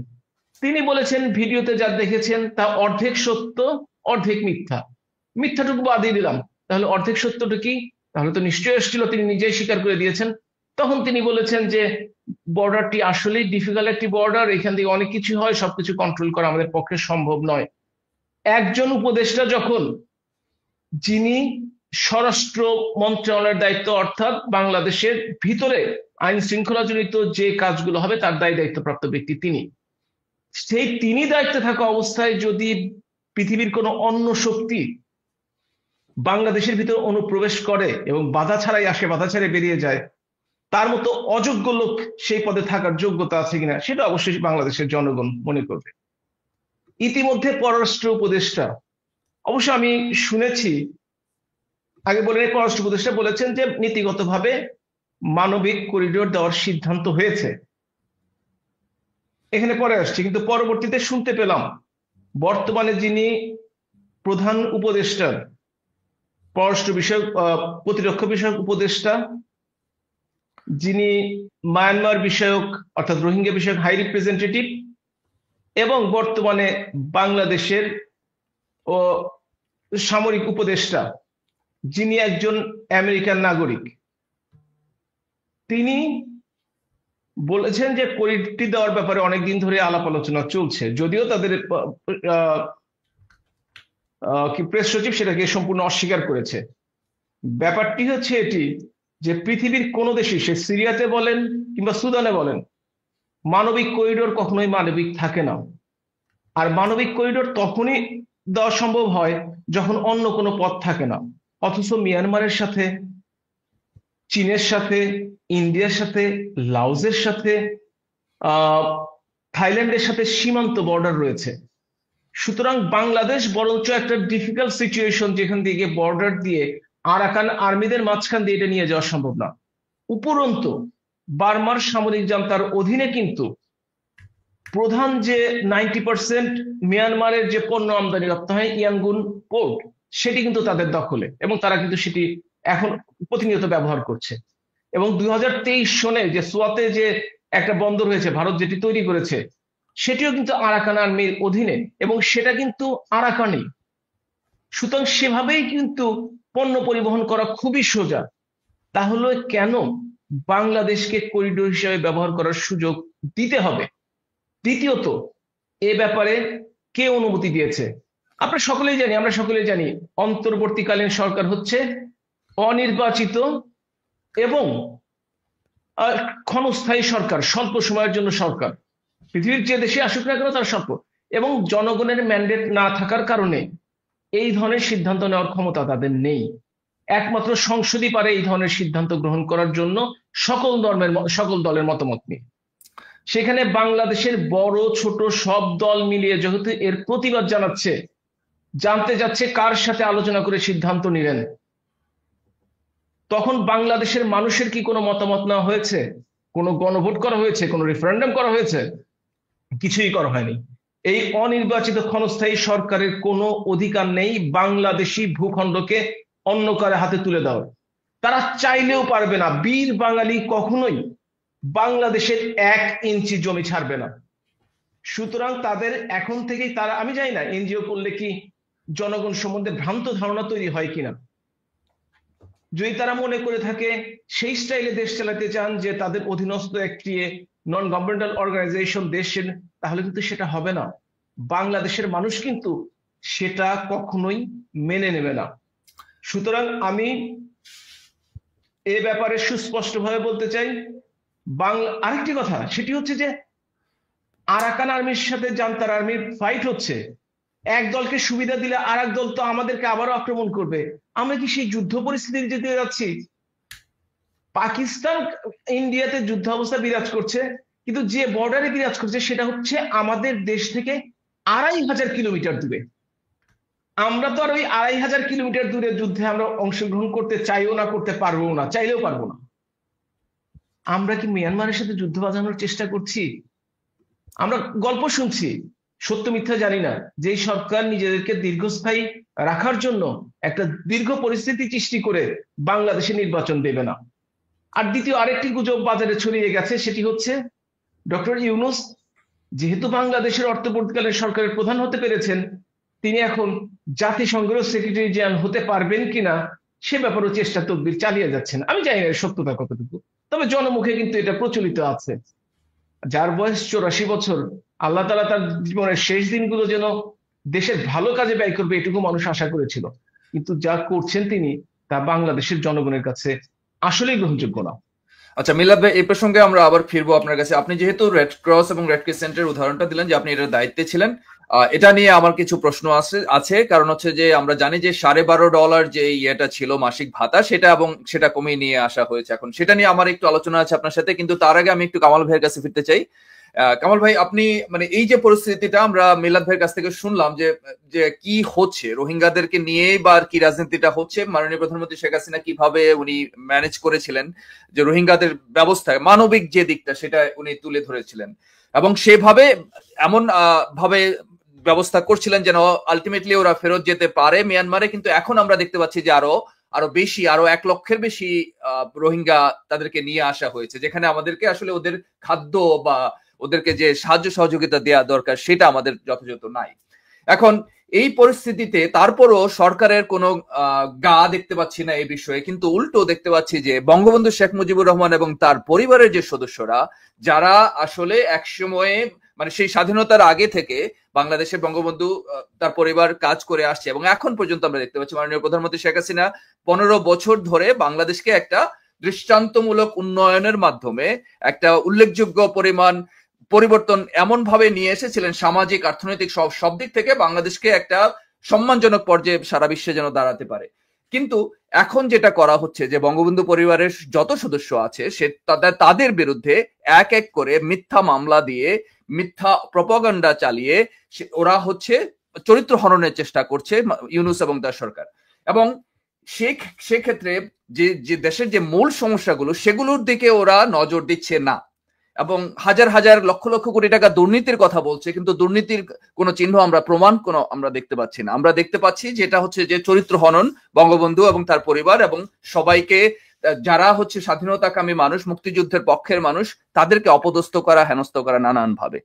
[SPEAKER 3] তিনি বলেছেন ভিডিওতে যা দেখেছেন তা অর্ধেক সত্য অর্ধেক মিথ্যা। মিথ্যাটুকু বাদই দিলাম, তাহলে অর্ধেক সত্যটা কি? তাহলে তো নিশ্চয়ই এসেছিল, তিনি নিজেই স্বীকার করে দিয়েছেন। তখন তিনি বলেছেন যে বর্ডারটি আসলেই ডিফিকাল্ট একটি বর্ডার, এখান থেকে অনেক কিছু হয়, সবকিছু কন্ট্রোল করা আমাদের পক্ষে সম্ভব নয়। একজন উপদেষ্টা যখন, যিনি স্বরাষ্ট্র মন্ত্রণালয়ের দায়িত্ব, অর্থাৎ বাংলাদেশের ভিতরে আইন শৃঙ্খলা জনিত যে কাজগুলো হবে তার দায়িত্বপ্রাপ্ত ব্যক্তি, তিনি দায়িত্বে থাকা অবস্থায় যদি পৃথিবীর কোনো অন্য শক্তি বাংলাদেশের ভিতরে অনুপ্রবেশ করে এবং বাধা ছাড়াই আসে, বাধা ছাড়াই বেরিয়ে যায়, তার মতো অযোগ্য লোক সেই পদে থাকার যোগ্যতা আছে কিনা সেটা অবশ্যই বাংলাদেশের জনগণ মনে করবে। ইতিমধ্যে পররাষ্ট্র উপদেষ্টা, অবশ্য আমি শুনেছি, আগে বলে পররাষ্ট্র উপদেষ্টা বলেছেন যে নীতিগতভাবে মানবিক করিডোর দেওয়ার সিদ্ধান্ত হয়েছে, এখানে পরে আসছে। কিন্তু পরবর্তীতে শুনতে পেলাম বর্তমানে যিনি প্রধান উপদেষ্টা, পররাষ্ট্র বিষয়ক প্রতিরক্ষা বিষয়ক উপদেষ্টা, যিনি মায়ানমার বিষয়ক অর্থাৎ রোহিঙ্গা বিষয়ক হাই রিপ্রেজেন্টেটিভ এবং বর্তমানে বাংলাদেশের ও সামরিক উপদেষ্টা, যিনি একজন আমেরিকান নাগরিক, তিনি বলেছেন যে করিডোরটি দেওয়ার ব্যাপারে অনেকদিন ধরে আলাপ আলোচনা চলছে, যদিও তাদের কি প্রেস সচিব সেটাকে সম্পূর্ণ অস্বীকার করেছে। ব্যাপারটি হচ্ছে এটি যে পৃথিবীর কোন দেশে, সে সিরিয়াতে বলেন কিংবা সুদানে বলেন, মানবিক করিডোর কখনোই মানবিক থাকে না। আর মানবিক করিডোর তখনই দেওয়া সম্ভব হয় যখন অন্য কোনো পথ থাকে না। অথচ মিয়ানমারের সাথে, চীনের সাথে, ইন্ডিয়ার সাথে, লাওসের সাথে, থাইল্যান্ডের সাথে সীমান্ত বর্ডার রয়েছে। সুতরাং বাংলাদেশ বরঞ্চ একটা ডিফিকাল্ট সিচুয়েশন, যেখান থেকে বর্ডার দিয়ে আরাকান আর্মিদের মাঝখান দিয়ে এটা নিয়ে যাওয়া সম্ভব না। উপরন্তু বার্মার সামরিক জান্তার অধীনে কিন্তু প্রধান যে 90% মিয়ানমারের যে পণ্য আমদানি রপ্তানি হয় ইয়াঙ্গুন পোর্ট, সেটি কিন্তু তাদের দখলে এবং তারা কিন্তু সেটি এখন প্রতিনিয়ত ব্যবহার করছে। এবং 2023 সনে যে সোয়াতে যে একটা বন্দর হয়েছে, ভারত যেটি তৈরি করেছে, সেটিও কিন্তু আরাকান আর্মির অধীনে এবং সেটা কিন্তু আরাকানি। সুতরাং সেভাবেই কিন্তু পণ্য পরিবহন করা খুবই সোজা। তাহলে কেন বাংলাদেশকে করিডোর হিসেবে ব্যবহার করার সুযোগ দিতে হবে? দ্বিতীয়ত, এ ব্যাপারে কে অনুমতি দিয়েছে? আমরা সকলেই জানি অন্তর্বর্তীকালীন সরকার হচ্ছে অনির্বাচিত এবং ক্ষণস্থায়ী সরকার, স্বল্প সময়ের জন্য সরকার। পৃথিবীর যে দেশে আসুক না কেন তার স্বল্প, এবং জনগণের ম্যান্ডেট না থাকার কারণে এই ধরনের সিদ্ধান্ত নেওয়ার ক্ষমতা তাদের নেই। একমাত্র সংসদই পারে এই ধরনের সিদ্ধান্ত গ্রহণ করার জন্য সকল দলের মতামত নিয়ে। সেখানে বাংলাদেশের বড় ছোট সব দল মিলিয়ে যেহেতু এর প্রতিবাদ জানাচ্ছে, জানতে যাচ্ছে কার সাথে আলোচনা করে সিদ্ধান্ত নিলেন, তখন বাংলাদেশের মানুষের কি কোনো মতামত নেওয়া হয়েছে? কোনো গণভোট করা হয়েছে? কোনো রেফারেন্ডাম করা হয়েছে? কিছুই করা হয়নি। এই অনির্বাচিত ক্ষণস্থায়ী সরকারের কোনো অধিকার নেই বাংলাদেশি ভূখণ্ডকে অন্য কারো হাতে তুলে দেওয়ার। তারা চাইলেও পারবে না। বীর বাঙালি কখনোই বাংলাদেশের 1 ইঞ্চি জমি ছাড়বে না। সুতরাং তাদের এখন থেকেই, তারা, আমি জানি না এনজিও করলে কি জনগণ সম্বন্ধে ভ্রান্ত ধারণা তৈরি হয় কিনা, যদি তারা মনে করে থাকে সেই স্টাইলে দেশ চালাতে চান যে তাদের অধীনস্থ একটি নন গভর্নমেন্টাল অর্গানাইজেশন দেশের, তাহলে কিন্তু সেটা হবে না। বাংলাদেশের মানুষ কিন্তু সেটা কখনোই মেনে নেবে না। সুতরাং আমি এ ব্যাপারে সুস্পষ্টভাবে বলতে চাই, আরেকটি কথা, সেটি হচ্ছে যে আরাকান আর্মির সাথে জান্তার আর্মির ফাইট হচ্ছে। এক দলকে সুবিধা দিলে আর এক দল তো আমাদেরকে আবারও আক্রমণ করবে। আমরা কি সেই যুদ্ধ পরিস্থিতিতে যেতে যাচ্ছি? পাকিস্তান ইন্ডিয়াতে যুদ্ধ অবস্থা বিরাজ করছে, কিন্তু যে বর্ডারে বিরাজ করছে সেটা হচ্ছে আমাদের দেশ থেকে 2500 কিলোমিটার দূরে। আমরা তো আর ওই 2500 কিলোমিটার দূরে যুদ্ধে আমরা অংশগ্রহণ করতে চাইও না, করতে পারবো না, চাইলেও পারবো না। আমরা কি মিয়ানমারের সাথে যুদ্ধ বাঁধানোর চেষ্টা করছি? আমরা গল্প শুনছি, সত্য মিথ্যা জানি না, যেই সরকার নিজেদেরকে দীর্ঘস্থায়ী রাখার জন্য একটা দীর্ঘ পরিস্থিতি সৃষ্টি করে বাংলাদেশে নির্বাচন দেবে না। আর দ্বিতীয় আরেকটি গুজব বাজারে ছড়িয়ে গেছে, সেটি হচ্ছে ডক্টর ইউনূস যেহেতু বাংলাদেশের অন্তর্বর্তীকালীন সরকারের প্রধান হতে পেরেছেন, তিনি এখন জাতিসংঘের সেক্রেটারি জেনারেল হতে পারবেন কিনা সে ব্যাপারেও চেষ্টা তদবির চালিয়ে যাচ্ছেন। আমি জানি না সত্যতা কতটুকু, তবে জনমুখে কিন্তু এটা প্রচলিত আছে। যার বয়স 84 বছর, আল্লাহ তাআলা তার জীবনের শেষ দিনগুলো যেন দেশের ভালো কাজে ব্যয় করবে এটুকু মানুষ আশা করেছিল, কিন্তু যা করছেন তিনি তা বাংলাদেশের জনগণের কাছে আসলেই গ্রহণযোগ্য না।
[SPEAKER 1] আচ্ছা মিলাদ ভাই, এই প্রসঙ্গে আমরা আবার ফিরবো আপনার কাছে। আপনি যেহেতু রেড ক্রস এবং রেড ক্রিসেন্টের উদাহরণটা দিলেন যে আপনি এটার দায়িত্বে ছিলেন, এটা নিয়ে আমার কিছু প্রশ্ন আছে কারণ হচ্ছে যে আমরা জানি যে $12.5 যে ইয়েটা ছিল মাসিক ভাতা সেটা এবং সেটা কমিয়ে নিয়ে আসা হয়েছে এখন, সেটা নিয়ে আমার একটু আলোচনা আছে আপনার সাথে, কিন্তু তার আগে আমি একটু কামাল ভাইয়ের কাছে ফিরতে চাই। কামাল ভাই, আপনি মানে এই যে পরিস্থিতিটা আমরা মিলাদ ভাইয়ের কাছ থেকে শুনলাম যে যে কি হচ্ছে রোহিঙ্গাদেরকে নিয়ে বা কি রাজনীতিটা হচ্ছে, মাননীয় প্রধানমন্ত্রী শেখ হাসিনা কিভাবে উনি ম্যানেজ করেছিলেন যে রোহিঙ্গাদের ব্যবস্থায় মানবিক যে দিকটা সেটা উনি তুলে ধরেছিলেন এবং সেভাবে এমন ভাবে ব্যবস্থা করছিলেন যেন আলটিমেটলি ওরা ফেরত যেতে পারে মিয়ানমারে, কিন্তু এখন আমরা দেখতে পাচ্ছি যে আরো বেশি, আরো 1 লক্ষের বেশি রোহিঙ্গা তাদেরকে নিয়ে আসা হয়েছে, যেখানে আমাদেরকে আসলে ওদের খাদ্য বা ওদেরকে যে সাহায্য সহযোগিতা দেওয়া দরকার সেটা আমাদের যথাযথ নাই। এখন এই পরিস্থিতিতে তারপরও সরকারের কোনো গা দেখতে পাচ্ছি না এই বিষয়ে, কিন্তু উল্টো দেখতে পাচ্ছি যে বঙ্গবন্ধু শেখ মুজিবুর রহমান এবং তার পরিবারের যে সদস্যরা যারা আসলে একসময়ে মানে সেই স্বাধীনতার আগে থেকে বাংলাদেশে বঙ্গবন্ধু তার পরিবার কাজ করে আসছে এবং এখন পর্যন্ত আমরা দেখতে পাচ্ছি মাননীয় প্রধানমন্ত্রী শেখ হাসিনা 15 বছর ধরে বাংলাদেশকে একটা দৃষ্টান্তমূলক উন্নয়নের মাধ্যমে একটা উল্লেখযোগ্য পরিমাণ পরিবর্তন এমন ভাবে নিয়ে এসেছিলেন, সামাজিক অর্থনৈতিক সব দিক থেকে বাংলাদেশকে একটা সম্মানজনক পর্যায়ে সারা বিশ্বে যেন দাঁড়াতে পারে। কিন্তু এখন যেটা করা হচ্ছে যে বঙ্গবন্ধু পরিবারের যত সদস্য আছে সে তাদের বিরুদ্ধে এক এক করে মিথ্যা মামলা দিয়ে মিথ্যা প্রপাগান্ডা চালিয়ে ওরা হচ্ছে চরিত্র হননের চেষ্টা করছে ইউনূস এবং তার সরকার। এবং সেক্ষেত্রে যে দেশের যে মূল সমস্যাগুলো সেগুলোর দিকে ওরা নজর দিচ্ছে না এবং হাজার হাজার লক্ষ লক্ষ কোটি টাকা দুর্নীতির কথা বলছে, কিন্তু দুর্নীতির কোনো চিহ্ন প্রমাণ আমরা দেখতে পাচ্ছি না। আমরা দেখতে পাচ্ছি যেটা হচ্ছে যে চরিত্র হনন বঙ্গবন্ধু এবং তার পরিবার এবং সবাইকে যারা হচ্ছে স্বাধীনতাকামী মানুষ, মুক্তিযুদ্ধের পক্ষের মানুষ, তাদেরকে অপদস্থ করা, হেনস্থ করা নানান ভাবে।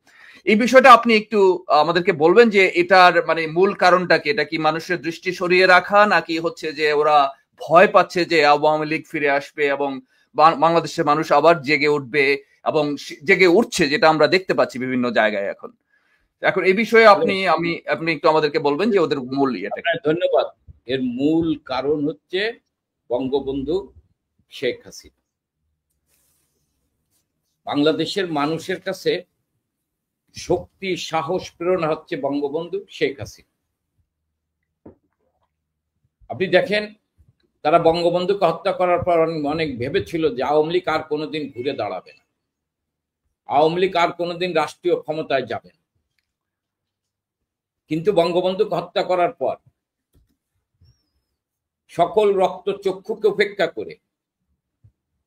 [SPEAKER 1] এই বিষয়টা আপনি একটু আমাদেরকে বলবেন যে এটার মানে মূল কারণটা কি? এটা কি মানুষের দৃষ্টি সরিয়ে রাখা, নাকি হচ্ছে যে ওরা ভয় পাচ্ছে যে আওয়ামী লীগ ফিরে আসবে এবং বাংলাদেশের মানুষ আবার জেগে উঠবে এবং জেগে উঠছে, যেটা আমরা দেখতে পাচ্ছি বিভিন্ন জায়গায় এখন এই বিষয়ে আপনি একটু আমাদেরকে বলবেন যে ওদের মূল ইয়েটা।
[SPEAKER 2] ধন্যবাদ। এর মূল কারণ হচ্ছে বঙ্গবন্ধু শেখ হাসিনা। বাংলাদেশের মানুষের কাছে শক্তি, সাহস, প্রেরণা হচ্ছে বঙ্গবন্ধু শেখ হাসিনা। আপনি দেখেন, তারা বঙ্গবন্ধুকে হত্যা করার পর অনেক ভেবেছিল যে আওয়ামী লীগ আর কোনোদিন ঘুরে দাঁড়াবে না, আওয়ামী লীগ আর কোনোদিন রাষ্ট্রীয় ক্ষমতায় যাবে না। কিন্তু বঙ্গবন্ধুকে হত্যা করার পর সকল রক্ত চক্ষুকে উপেক্ষা করে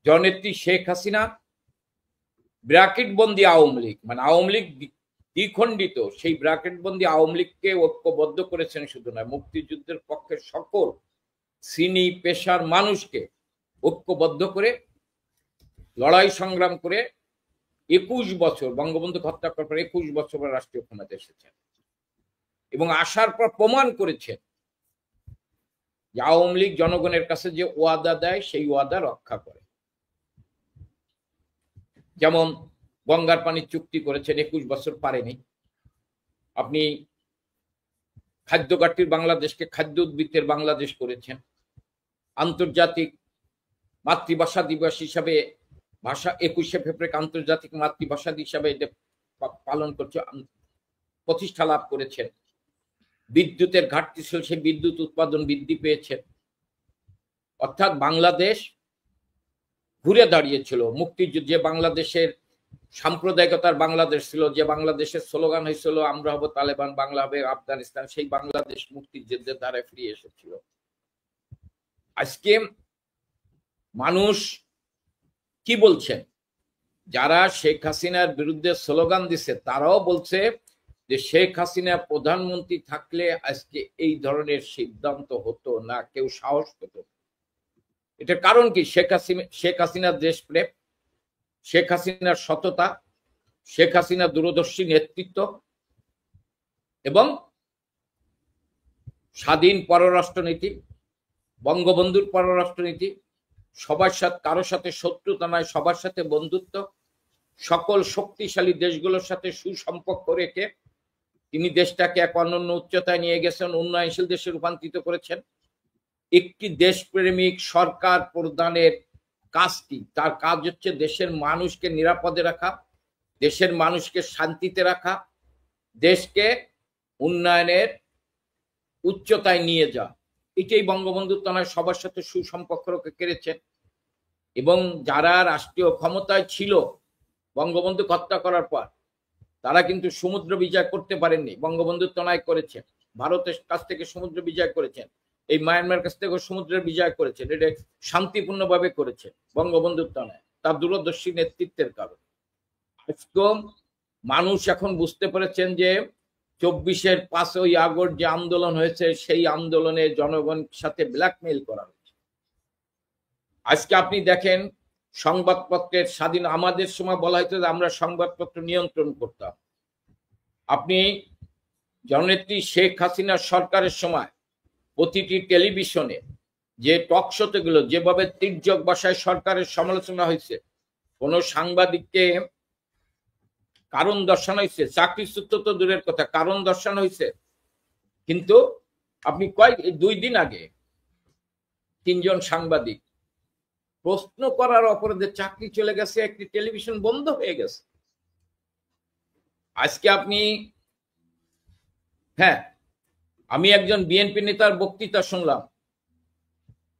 [SPEAKER 2] জননেত্রী শেখ হাসিনা ব্র্যাকেটবন্দি আওয়ামী লীগ, মানে আওয়ামী লীগ দ্বিখণ্ডিত, সেই ব্র্যাকেটবন্দি আওয়ামী লীগকে ঐক্যবদ্ধ করেছেন। শুধু নয়, মুক্তিযুদ্ধের পক্ষে সকল শ্রেণী পেশার মানুষকে ঐক্যবদ্ধ করে লড়াই সংগ্রাম করে 21 বছর বঙ্গবন্ধু হত্যা করার পর 21 বছর রাষ্ট্রীয় ক্ষমতা এসেছেন এবং আসার পর প্রমাণ করেছেন যে আওয়ামী লীগ জনগণের কাছে যে ওয়াদা দেয় সেই ওয়াদা রক্ষা করে। যেমন গঙ্গার পানির চুক্তি করেছেন, 21 বছর পারেনি। আপনি খাদ্য ঘাটতির বাংলাদেশকে খাদ্য উদ্বৃত্তের বাংলাদেশ করেছেন। আন্তর্জাতিক মাতৃভাষা দিবস হিসাবে 21শে ফেব্রুয়ারি আন্তর্জাতিক মাতৃভাষা হিসাবে এটা পালন করছে, প্রতিষ্ঠা লাভ করেছেন। বিদ্যুতের ঘাটতি ছিল, সেই বিদ্যুৎ উৎপাদন বৃদ্ধি পেয়েছে। অর্থাৎ বাংলাদেশ ঘুরে দাঁড়িয়েছিল। মুক্তিযুদ্ধে বাংলাদেশের সাম্প্রদায়িকতার বাংলাদেশ ছিল, যে বাংলাদেশের স্লোগান হয়েছিল আমরা হব তালেবান, বাংলা হবে আফগানিস্তান, সেই বাংলাদেশ মুক্তিযুদ্ধের দ্বারা ফিরে এসেছিল। আজকে মানুষ কি বলছেন? যারা শেখ হাসিনার বিরুদ্ধে স্লোগান দিচ্ছে তারাও বলছে যে শেখ হাসিনা প্রধানমন্ত্রী থাকলে আজকে এই ধরনের সিদ্ধান্ত হতো না, কেউ সাহস পেত। এটার কারণ কি? শেখ হাসিনার দেশপ্রেম, শেখ হাসিনার সততা, শেখ হাসিনার দূরদর্শী নেতৃত্ব এবং স্বাধীন পররাষ্ট্রনীতি, বঙ্গবন্ধুর পররাষ্ট্রনীতি, সবার সাথে, কারোর সাথে শত্রুতা নয়, সবার সাথে বন্ধুত্ব, সকল শক্তিশালী দেশগুলোর সাথে সুসম্পর্ক রেখে তিনি দেশটাকে এক অনন্য উচ্চতায় নিয়ে গেছেন, উন্নয়নশীল দেশে রূপান্তরিত করেছেন। একটি দেশপ্রেমিক সরকার প্রধানের কাজ কি? তার কাজ হচ্ছে দেশের মানুষকে নিরাপদে রাখা, দেশের মানুষকে শান্তিতে রাখা, দেশকে উন্নয়নের উচ্চতায় নিয়ে যাওয়া, এটাই বঙ্গবন্ধু তনয় সবার সাথে সুসম্পর্ক কেড়েছেন। এবং যারা রাষ্ট্রীয় ক্ষমতায় ছিল বঙ্গবন্ধু হত্যা করার পর, তারা কিন্তু সমুদ্র বিজয় করতে পারেননি, বঙ্গবন্ধু তনয় করেছেন। ভারতের কাছ থেকে সমুদ্র বিজয় করেছেন, এই মায়ানমার কাছ থেকে সমুদ্রের বিজয় করেছেন, এটা শান্তিপূর্ণভাবে করেছেন বঙ্গবন্ধু তনয়, তার দূরদর্শী নেতৃত্বের কারণে। আজকে মানুষ এখন বুঝতে পেরেছেন যে 24-এর 5ই আগস্ট যে আন্দোলন হয়েছে, সেই আন্দোলনে জনগণের সাথে ব্ল্যাকমেইল করা হয়েছে। আজকে আপনি দেখেন সংবাদপত্রের স্বাধীন, আমাদের সময় বলা হয়েছে যে আমরা সংবাদপত্র নিয়ন্ত্রণ করতাম। আপনি জননেত্রী শেখ হাসিনার সরকারের সময় প্রতিটি টেলিভিশনে যে টক শোতে গুলো যেভাবে তির্যক ভাষায় সরকারের সমালোচনা হয়েছে, কোন সাংবাদিককে কারণ দর্শানো হয়েছে, চাকরিচ্যুত তো দূরের কথা, কারণ দর্শানো হয়েছে। কিন্তু আপনি 2 দিন আগে 3 জন সাংবাদিক প্রশ্ন করার অপরাধে চাকরি চলে গেছে, একটি টেলিভিশন বন্ধ হয়ে গেছে। আজকে আপনি, হ্যাঁ, আমি একজন বিএনপি নেতার বক্তৃতা শুনলাম,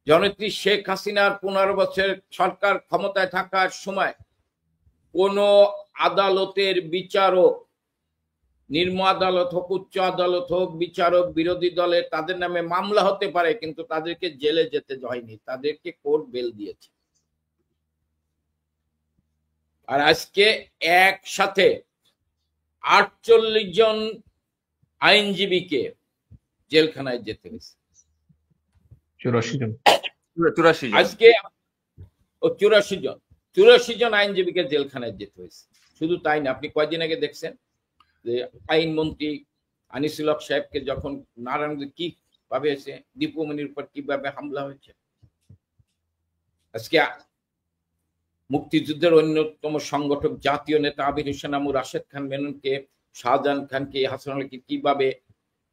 [SPEAKER 2] জননেত্রী শেখ হাসিনার 15 বছর সরকার ক্ষমতায় থাকার সময় কোন আদালতের বিচারক, নিম্ন আদালত হোক, উচ্চ আদালত হোক, বিচারক বিরোধী দলের, তাদের নামে মামলা হতে পারে, কিন্তু তাদেরকে জেলে যেতে হয়নি, তাদেরকে কোর্ট বেল দিয়েছে। আর আজকে একসাথে 48 জন আইনজীবীকে জেলখানায় যেতে হয়েছে।
[SPEAKER 1] 84 জন
[SPEAKER 2] আজকে 84 জন আইনজীবীকে জেলখানায় যেতে হয়েছে। শুধু তাই না, আপনি কয়দিন আগে দেখছেন যে আইনমন্ত্রী আনিসুল হক সাহেবকে যখন নারায়ণগঞ্জে কি ভাবে এসে দীপুমণির উপর কিভাবে হামলা হয়েছে। আজকে মুক্তিযুদ্ধের অন্যতম সংগঠক জাতীয় নেতা আবির হোসেন আমু, রাশেদ খান মেননকে, শাহজাহান খানকে, হাসান আলীকে কিভাবে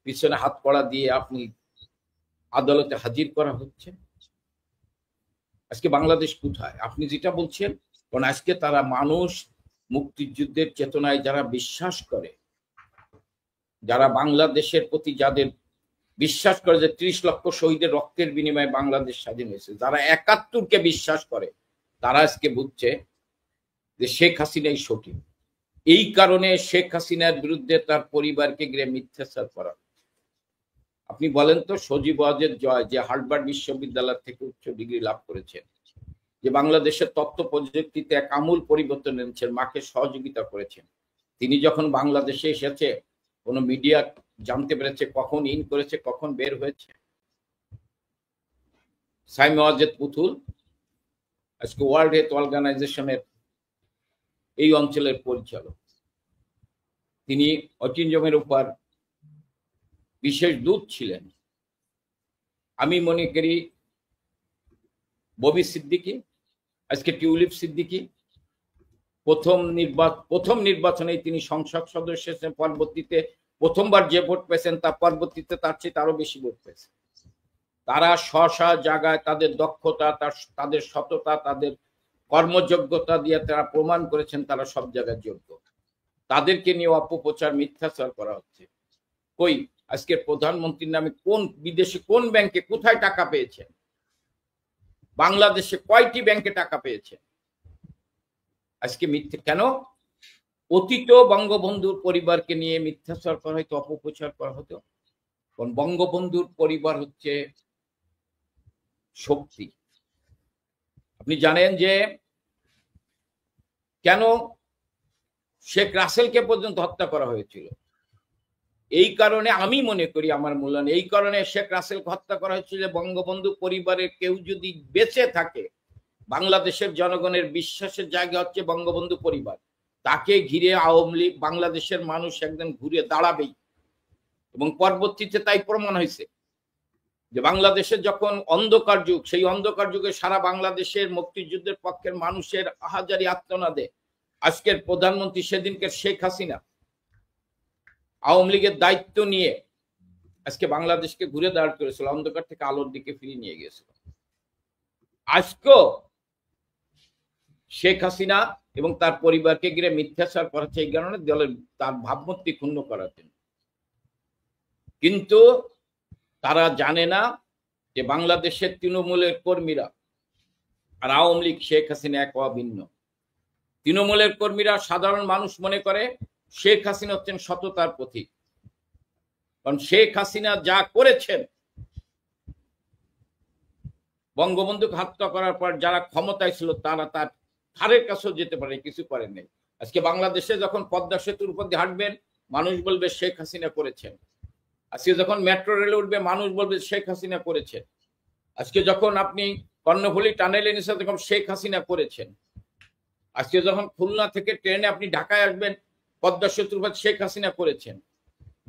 [SPEAKER 2] পিছনে হাত কড়া দিয়ে আপনি আদালতে হাজির করা হচ্ছে। আজকে বাংলাদেশ কোথায়? আপনি যেটা বলছেন, কারণ আজকে তারা মানুষ মুক্তিযুদ্ধের চেতনায় যারা বিশ্বাস করে, যারা বাংলাদেশের প্রতি যাদের বিশ্বাস করে যে 30 লক্ষ শহীদের রক্তের বিনিময়ে বাংলাদেশ স্বাধীন হয়েছে, যারা 71কে বিশ্বাস করে, তারা আজকে বুঝছে যে শেখ হাসিনাই সঠিক। এই কারণে শেখ হাসিনার বিরুদ্ধে তার পরিবারকে ঘিরে মিথ্যাচার করা। আপনি বলেন তো, সজীব ওয়াজেদ জয়, যে হার্ভার্ড বিশ্ববিদ্যালয় থেকে উচ্চ ডিগ্রি লাভ করেছেন, যে বাংলাদেশের তথ্য প্রযুক্তিতে এক আমূল পরিবর্তন এনেছেন, মাকে সহযোগিতা করেছেন, তিনি যখন বাংলাদেশে এসেছে কোনো মিডিয়া জানতে পেরেছে কখন ইন করেছে, কখন বের হয়েছে। সাইম ওয়াজেদ পুতুল আজকে ওয়ার্ল্ড হেলথ অর্গানাইজেশনের এই অঞ্চলের পরিচালক, তিনি অটিজমের উপর বিশেষ দূত ছিলেন। আমি মনে করি ববি সিদ্দিকী, আজকে টিউলিপ সিদ্দিকী, প্রথম নির্বাচনে তিনি সংসদ সদস্য হয়েছেন, পরবর্তীতে প্রথমবার যে ভোট পেয়েছেন তার পরবর্তীতে তার চেয়ে আরো বেশি ভোট পেয়েছে। তারা স্ব জায়গায় তাদের দক্ষতা, তাদের সততা, তাদের কর্মযোগ্যতা দিয়ে তারা প্রমাণ করেছেন তারা সব জায়গায় যোগ্য। তাদেরকে নিয়ে অপপ্রচার, মিথ্যাচার করা হচ্ছে। কই আজকের প্রধানমন্ত্রীর নামে কোন বিদেশে কোন ব্যাংকে কোথায় টাকা পেয়েছে? বাংলাদেশে কয়টি ব্যাংকে টাকা পেয়েছে? আজকে মিথ্যে কেন? অতীত বঙ্গবন্ধুর পরিবারকে নিয়ে মিথ্যাচার করা হয়তো, অপপ্রচার করা হতো। কারণ বঙ্গবন্ধুর পরিবার হচ্ছে শক্তি। আপনি জানেন যে কেন শেখ রাসেলকে পর্যন্ত হত্যা করা হয়েছিল? এই কারণে আমি মনে করি, আমার মূল্যায়ন, এই কারণে শেখ রাসেলকে হত্যা করা হয়েছিল বঙ্গবন্ধু পরিবারের কেউ যদি বেঁচে থাকে, বাংলাদেশের জনগণের বিশ্বাসের জায়গা হচ্ছে বঙ্গবন্ধু পরিবার, তাকে ঘিরে আওয়ামী লীগ, বাংলাদেশের মানুষ একদিন ঘুরে দাঁড়াবেই। এবং পরবর্তীতে তাই প্রমাণ হয়েছে যে বাংলাদেশের যখন অন্ধকার যুগ, সেই অন্ধকার যুগে সারা বাংলাদেশের মুক্তিযুদ্ধের পক্ষের মানুষের আহাজারি আত্মনাদে আজকের প্রধানমন্ত্রী সেদিনকে শেখ হাসিনা আওয়ামী লীগের দায়িত্ব নিয়ে আজকে বাংলাদেশকে ঘুরে দাঁড় করেছিল, অন্ধকার থেকে আলোর দিকে ফিরিয়ে নিয়ে গিয়েছিল। আজকেও শেখ হাসিনা এবং তার পরিবারকে ঘিরে মিথ্যাচার করা হচ্ছে, এই কারণে দলের তার ভাবমূর্তি ক্ষুণ্ণ করার জন্য। কিন্তু তারা জানে না যে বাংলাদেশের তৃণমূলের কর্মীরা আর আওয়ামী লীগ শেখ হাসিনা এক অভিন্ন। তৃণমূলের কর্মীরা সাধারণ মানুষ মনে করে শেখ হাসিনা হচ্ছেন সততার প্রতীক, কারণ শেখ হাসিনা যা করেছেন, বঙ্গবন্ধুকে হত্যা করার পর যারা ক্ষমতায় ছিল তারা তার ধারের কাছেও যেতে পারে, কিছু করেন নাই। আজকে বাংলাদেশে যখন পদ্মা সেতুর উপর দিয়ে হাঁটবেন, মানুষ বলবে শেখ হাসিনা করেছেন। আজকে যখন মেট্রো রেলে উঠবে, মানুষ বলবে শেখ হাসিনা করেছেন। আজকে যখন আপনি কর্ণফুলী টানেলের নিচে যখন শেখ হাসিনা করেছেন। আজকে যখন খুলনা থেকে ট্রেনে আপনি ঢাকায় আসবেন, পদ্মা সেতুর উপর শেখ হাসিনা করেছেন।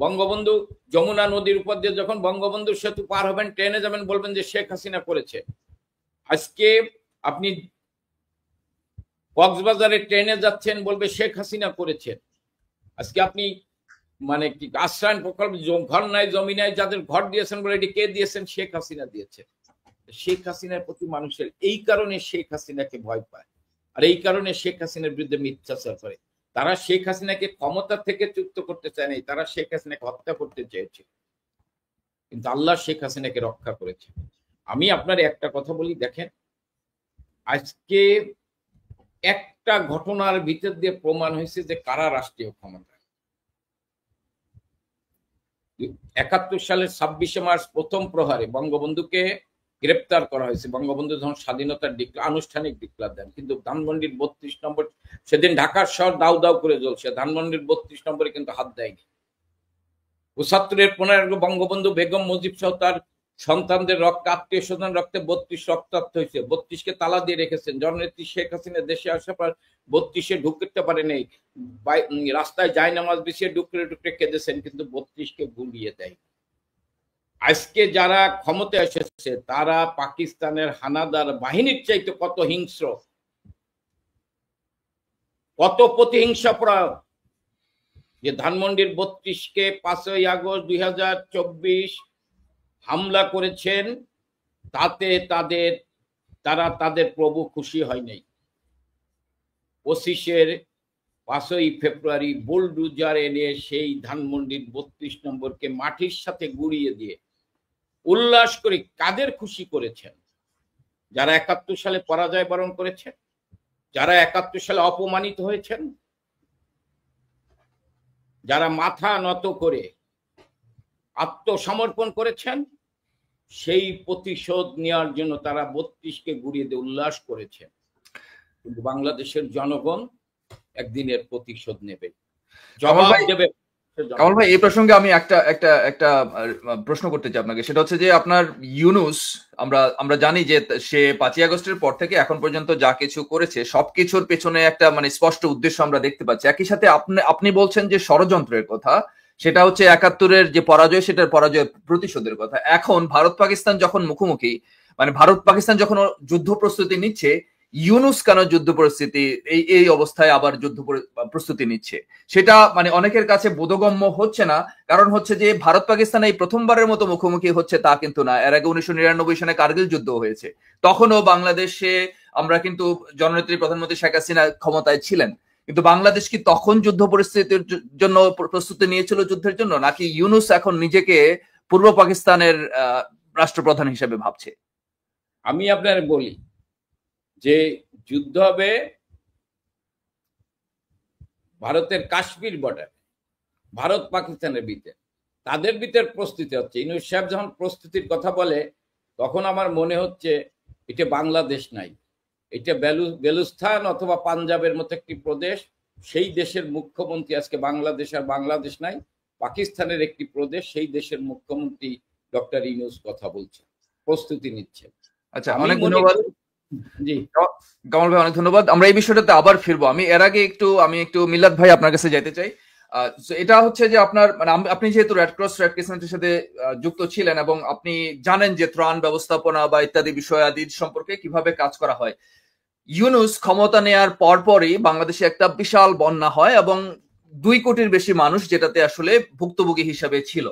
[SPEAKER 2] বঙ্গবন্ধু যমুনা নদীর উপর দিয়ে যখন বঙ্গবন্ধু সেতু পার হবেন, ট্রেনে যাবেন, বলবেন যে শেখ হাসিনা করেছে। আজকে আপনি কক্সবাজারে ট্রেনে যাচ্ছেন, বলবে শেখ হাসিনা করেছেন। আজকে আপনি মানে কি আশ্রয়ণ প্রকল্প, ঘর নাই জমি নাই, যাদের ঘর দিয়েছেন বলে এটি কে দিয়েছেন? শেখ হাসিনা দিয়েছে। শেখ হাসিনার প্রতি মানুষের এই কারণে শেখ হাসিনাকে ভয় পায়, আর এই কারণে শেখ হাসিনার বিরুদ্ধে মিথ্যাচার করে। তারা শেখ হাসিনাকে ক্ষমতা থেকে চ্যুত করতে চায় নাই, তারা শেখ হাসিনাকে হত্যা করতে চেয়েছে, কিন্তু আল্লাহ শেখ হাসিনাকে রক্ষা করেছে। আমি আপনার একটা কথা বলি, দেখেন আজকে একটা ঘটনার ভিতর দিয়ে প্রমাণ হয়েছে যে কারা রাষ্ট্রীয় ক্ষমতা। ৭১ সালের ২৬শে মার্চ প্রথম প্রহারে বঙ্গবন্ধুকে গ্রেপ্তার করা হয়েছে। বঙ্গবন্ধু যখন স্বাধীনতার আনুষ্ঠানিক ডিক্লার দেন, কিন্তু ধানমন্ডির ৩২ নম্বর, সেদিন ঢাকার শহর দাউ দাউ করে জ্বলছে, ধানমন্ডির ৩২ নম্বরে কিন্তু হাত দেয়নি। ৭৫-এর ১৫ বঙ্গবন্ধু বেগম মুজিব সহ তার সন্তানদের রক্ত, আত্মীয় স্বজন রক্তে ৩২ রক্তাক্ত হয়েছে। ৩২কে তালা দিয়ে রেখেছেন। জননেত্রী শেখ হাসিনা দেশে আসার পর ৩২-এ ঢুকতে পারে নেই, রাস্তায় যায় নামাজ বিছিয়ে ডুকরে ডুকরে কেঁদেছেন, কিন্তু ৩২কে গুলিয়ে দেয়। আজকে যারা ক্ষমতায় এসেছে তারা পাকিস্তানের হানাদার বাহিনীর চাইতে কত হিংস্র, কত প্রতিহিংসা প্রয়োগ। যে ধানমন্ডির ৩২কে ৫ই আগস্ট ২০২৪ হামলা করেছেন, তাতে তারা তাদের প্রভু খুশি হয় নাই। ২৫-এর ৫ই ফেব্রুয়ারি বুলডুজার এনে সেই ধানমন্ডির ৩২ নম্বরকে মাটির সাথে গুঁড়িয়ে দিয়ে উল্লাস করে কাদের খুশি করেছেন? যারা ৭১ সালে পরাজয় বরণ করেছেন, যারা ৭১ সালে অপমানিত হয়েছেন, যারা মাথা নত করে আত্মসমর্পণ করেছেন, সেই প্রতিশোধ নেওয়ার জন্য তারা ৩২কে গুঁড়িয়ে দিয়ে উল্লাস করেছেন। কিন্তু বাংলাদেশের জনগণ একদিনের প্রতিশোধ নেবে, জবাব দেবে।
[SPEAKER 1] কামাল ভাই, এই প্রসঙ্গে আমি একটা প্রশ্ন করতে চাই আপনাকে। সেটা হচ্ছে যে আপনার ইউনূস, আমরা জানি যে সে ৫ই আগস্টের পর থেকে এখন পর্যন্ত যা কিছু করেছে সবকিছুর পেছনে একটা মানে স্পষ্ট উদ্দেশ্য আমরা দেখতে পাচ্ছি। একই সাথে আপনি বলছেন যে ষড়যন্ত্রের কথা, সেটা হচ্ছে ৭১-এর যে পরাজয়, সেটার পরাজয় প্রতিশোধের কথা। এখন ভারত পাকিস্তান যখন মুখোমুখি, মানে ভারত পাকিস্তান যখন যুদ্ধ প্রস্তুতি নিচ্ছে, ইউনূস কেন যুদ্ধ পরিস্থিতি এই অবস্থায় আবার যুদ্ধ প্রস্তুতি নিচ্ছে, সেটা মানে অনেকের কাছে বোধগম্য হচ্ছে না। কারণ হচ্ছে যে ভারত পাকিস্তান এই প্রথমবারের মতো মুখোমুখি হচ্ছে তা কিন্তু না। এর আগে ১৯৯৯ সালে কার্গিল যুদ্ধ হয়েছে, তখনও বাংলাদেশে আমরা কিন্তু জননেত্রী প্রধানমন্ত্রী শেখ হাসিনা ক্ষমতায় ছিলেন। কিন্তু বাংলাদেশ কি তখন যুদ্ধ পরিস্থিতির জন্য প্রস্তুতি নিয়েছিল যুদ্ধের জন্য, নাকি ইউনূস এখন নিজেকে পূর্ব পাকিস্তানের রাষ্ট্রপ্রধান হিসেবে ভাবছে?
[SPEAKER 2] আমি আপনার বলি যে যুদ্ধ হবে ভারতের কাশ্মীর বর্ডার, ভারত পাকিস্তানের ভিতরে, তাদের ভিতর প্রস্তুতি হচ্ছে। ইউনূস সাহেব যখন প্রস্তুতির কথা বলে, তখন আমার মনে হচ্ছে এটা বাংলাদেশ নাই, এটা বেলুস্তান অথবা পাঞ্জাবের মতো একটি প্রদেশ। সেই দেশের মুখ্যমন্ত্রী আজকে বাংলাদেশ আর বাংলাদেশ নাই, পাকিস্তানের একটি প্রদেশ, সেই দেশের মুখ্যমন্ত্রী ডক্টর ইউনূস কথা বলছে, প্রস্তুতি নিচ্ছে।
[SPEAKER 1] আচ্ছা, অনেক ধন্যবাদ। জি কামাল ভাই, অনেক ধন্যবাদ। আমরা এই বিষয়টাতে আবার ফিরবো। আমি এর আগে আমি একটু মিলাদ ভাই আপনার কাছে যেতে চাই। এটা হচ্ছে যে আপনার মানে আপনি যেহেতু রেড ক্রিসেন্টের সাথে যুক্ত ছিলেন এবং আপনি জানেন যে ত্রাণ ব্যবস্থাপনা বা ইত্যাদি বিষয়াদি সম্পর্কে কিভাবে কাজ করা হয়। ইউনূস ক্ষমতা নেয়ার পরপরই বাংলাদেশে একটা বিশাল বন্যা হয় এবং ২ কোটির বেশি মানুষ যেটাতে আসলে ভুক্তভোগী হিসাবে ছিল।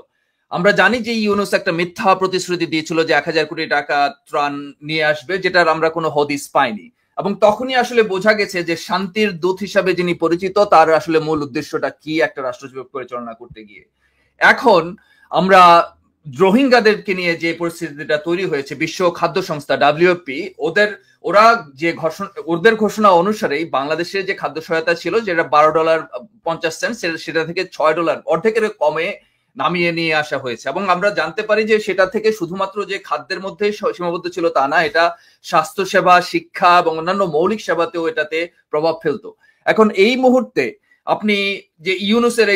[SPEAKER 1] আমরা জানি যে ইউনূস একটা মিথ্যা প্রতিশ্রুতি দিয়েছিল যে ১,০০০ কোটি টাকা ত্রাণ নিয়ে আসবে, যেটার আমরা কোনো হদিস পাইনি। এবং তখনই আসলে বোঝা গেছে যে শান্তির দূত হিসাবে যিনি পরিচিত, তার আসলে মূল উদ্দেশ্যটা কি একটা রাষ্ট্র পরিচালনা করতে গিয়ে। এখন আমরা রোহিঙ্গাদেরকে নিয়ে যে পরিস্থিতিটা তৈরি হয়েছে, বিশ্ব খাদ্য সংস্থা WFP ওদের ঘোষণা অনুসারেই বাংলাদেশে যে খাদ্য সহায়তা ছিল, যেটা $12.50 সেটা থেকে $6 অর্ধেকের কমে নামিয়ে নিয়ে আসা হয়েছে। এবং আমরা জানতে পারি যে সেটা থেকে শুধুমাত্র যে খাদ্যের মধ্যে সীমাবদ্ধ ছিল তা না, এটা স্বাস্থ্যসেবা, শিক্ষা এবং অন্যান্য মৌলিক সেবাতেও এটাতে প্রভাব ফেলতো। এখন এই মুহূর্তে আপনি যে ইউনুসের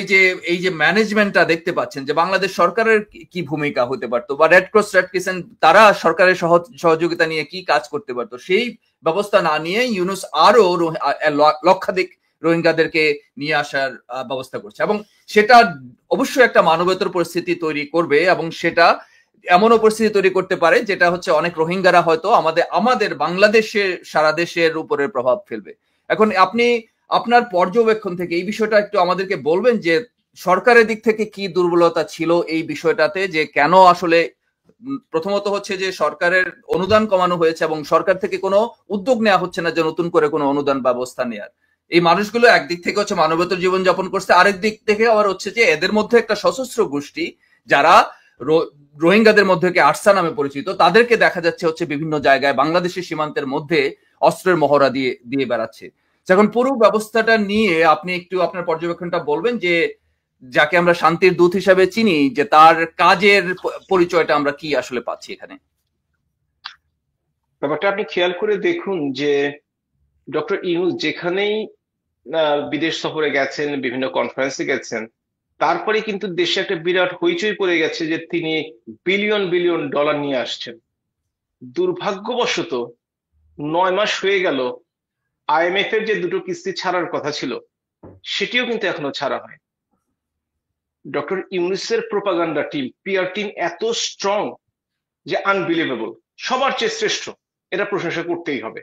[SPEAKER 1] এই যে ম্যানেজমেন্টটা দেখতে পাচ্ছেন, যে বাংলাদেশ সরকারের কি ভূমিকা হতে পারতো, বা রেড ক্রিসেন্ট তারা সরকারের সহযোগিতা নিয়ে কি কাজ করতে পারতো, সেই ব্যবস্থা না নিয়ে ইউনুস আরো লক্ষাধিক রোহিঙ্গাদেরকে নিয়ে আসার ব্যবস্থা করছে। এবং সেটা অবশ্যই একটা মানবেতর পরিস্থিতি তৈরি করবে, এবং সেটা এমনও পরিস্থিতি তৈরি করতে পারে যেটা হচ্ছে অনেক রোহিঙ্গারা হয়তো আমাদের বাংলাদেশে সারা দেশের উপরে প্রভাব ফেলবে। এখন আপনি আপনার পর্যবেক্ষণ থেকে এই বিষয়টা একটু আমাদেরকে বলবেন যে সরকারের দিক থেকে কি দুর্বলতা ছিল এই বিষয়টাতে, যে কেন আসলে প্রথমত হচ্ছে যে সরকারের অনুদান কমানো হয়েছে এবং সরকার থেকে কোনো উদ্যোগ নেওয়া হচ্ছে না যে নতুন করে কোনো অনুদান ব্যবস্থা নেওয়ার। এই মানুষগুলো একদিক থেকে হচ্ছে মানবেতর জীবন যাপন করছে, আরেক দিক থেকে আবার হচ্ছে যে এদের মধ্যে একটা সশস্ত্র গোষ্ঠী যারা রোহিঙ্গাদের মধ্যে আরসা নামে পরিচিত, তাদেরকে দেখা যাচ্ছে হচ্ছে বিভিন্ন জায়গায় বাংলাদেশের সীমান্তের মধ্যে অস্ত্রের মহড়া দিয়ে বেড়াচ্ছে। এখন পুরো ব্যবস্থাটা নিয়ে আপনি একটু আপনার পর্যবেক্ষণটা বলবেন, যে যাকে আমরা শান্তির দূত হিসাবে চিনি, যে তার কাজের পরিচয়টা আমরা কি আসলে পাচ্ছি এখানে।
[SPEAKER 3] ব্যাপারটা আপনি খেয়াল করে দেখুন যে ডক্টর ইউনূস যেখানেই বিদেশ সফরে গেছেন, বিভিন্ন কনফারেন্সে গেছেন, তারপরে কিন্তু দেশে একটা বিরাট হইচই পড়ে গেছে যে তিনি বিলিয়ন বিলিয়ন ডলার নিয়ে আসছেন। দুর্ভাগ্যবশত 9 মাস হয়ে গেল, IMF এর যে 2টো কিস্তি ছাড়ার কথা ছিল সেটিও কিন্তু এখনো ছাড়া হয়। ডক্টর ইউনূসের প্রোপাগান্ডা টিম, PR টিম এত স্ট্রং যে আনবিলিভেবল, সবার চেয়ে শ্রেষ্ঠ, এটা প্রশংসা করতেই হবে।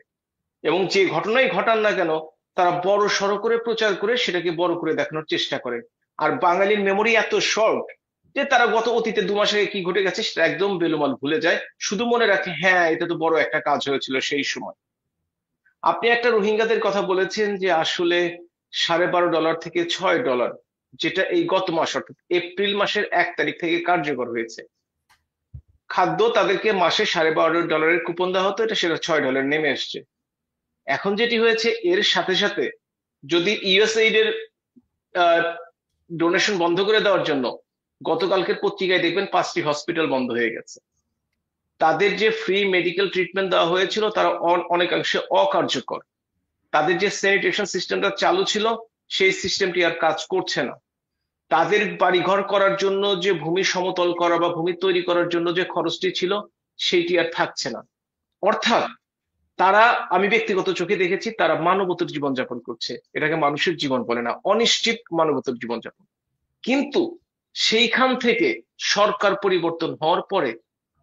[SPEAKER 3] এবং যে ঘটনাই ঘটান না কেন তারা বড় সড়ো করে প্রচার করে সেটাকে বড় করে দেখানোর চেষ্টা করে। আর বাঙালির মেমোরি এত শর্ট যে তারা গত অতীতে 2 মাস আগে কি ঘটে গেছে সেটা একদম বেলুমাল ভুলে যায়, শুধু মনে রাখে হ্যাঁ এটা তো বড় একটা কাজ হয়েছিল সেই সময়। আপনি একটা রোহিঙ্গাদের কথা বলেছেন যে আসলে $12.5 থেকে $6, যেটা এই গত মাস অর্থাৎ এপ্রিল মাসের 1 তারিখ থেকে কার্যকর হয়েছে। খাদ্য তাদেরকে মাসে $12.5 কুপন দেওয়া হতো, সেটা $6 নেমে এসছে। এখন যেটি হয়েছে, এর সাথে সাথে যদি USAID এর ডোনেশন বন্ধ করে দেওয়ার জন্য গতকালকের পত্রিকায় দেখবেন 5টি হসপিটাল বন্ধ হয়ে গেছে। তাদের যে ফ্রি মেডিকেল ট্রিটমেন্ট দেওয়া হয়েছিল তারা অনেকাংশে অকার্যকর। তাদের যে স্যানিটেশন সিস্টেমটা চালু ছিল সেই সিস্টেমটি আর কাজ করছে না। তাদের বাড়িঘর করার জন্য যে ভূমি সমতল করা বা ভূমি তৈরি করার জন্য যে খরচটি ছিল সেইটি আর থাকছে না। অর্থাৎ তারা, আমি ব্যক্তিগত চোখে দেখেছি, তারা মানবতর জীবনযাপন করছে। এটাকে মানুষের জীবন বলে না, অনিশ্চিত মানবতর জীবনযাপন। কিন্তু সেইখান থেকে সরকার পরিবর্তন হওয়ার পরে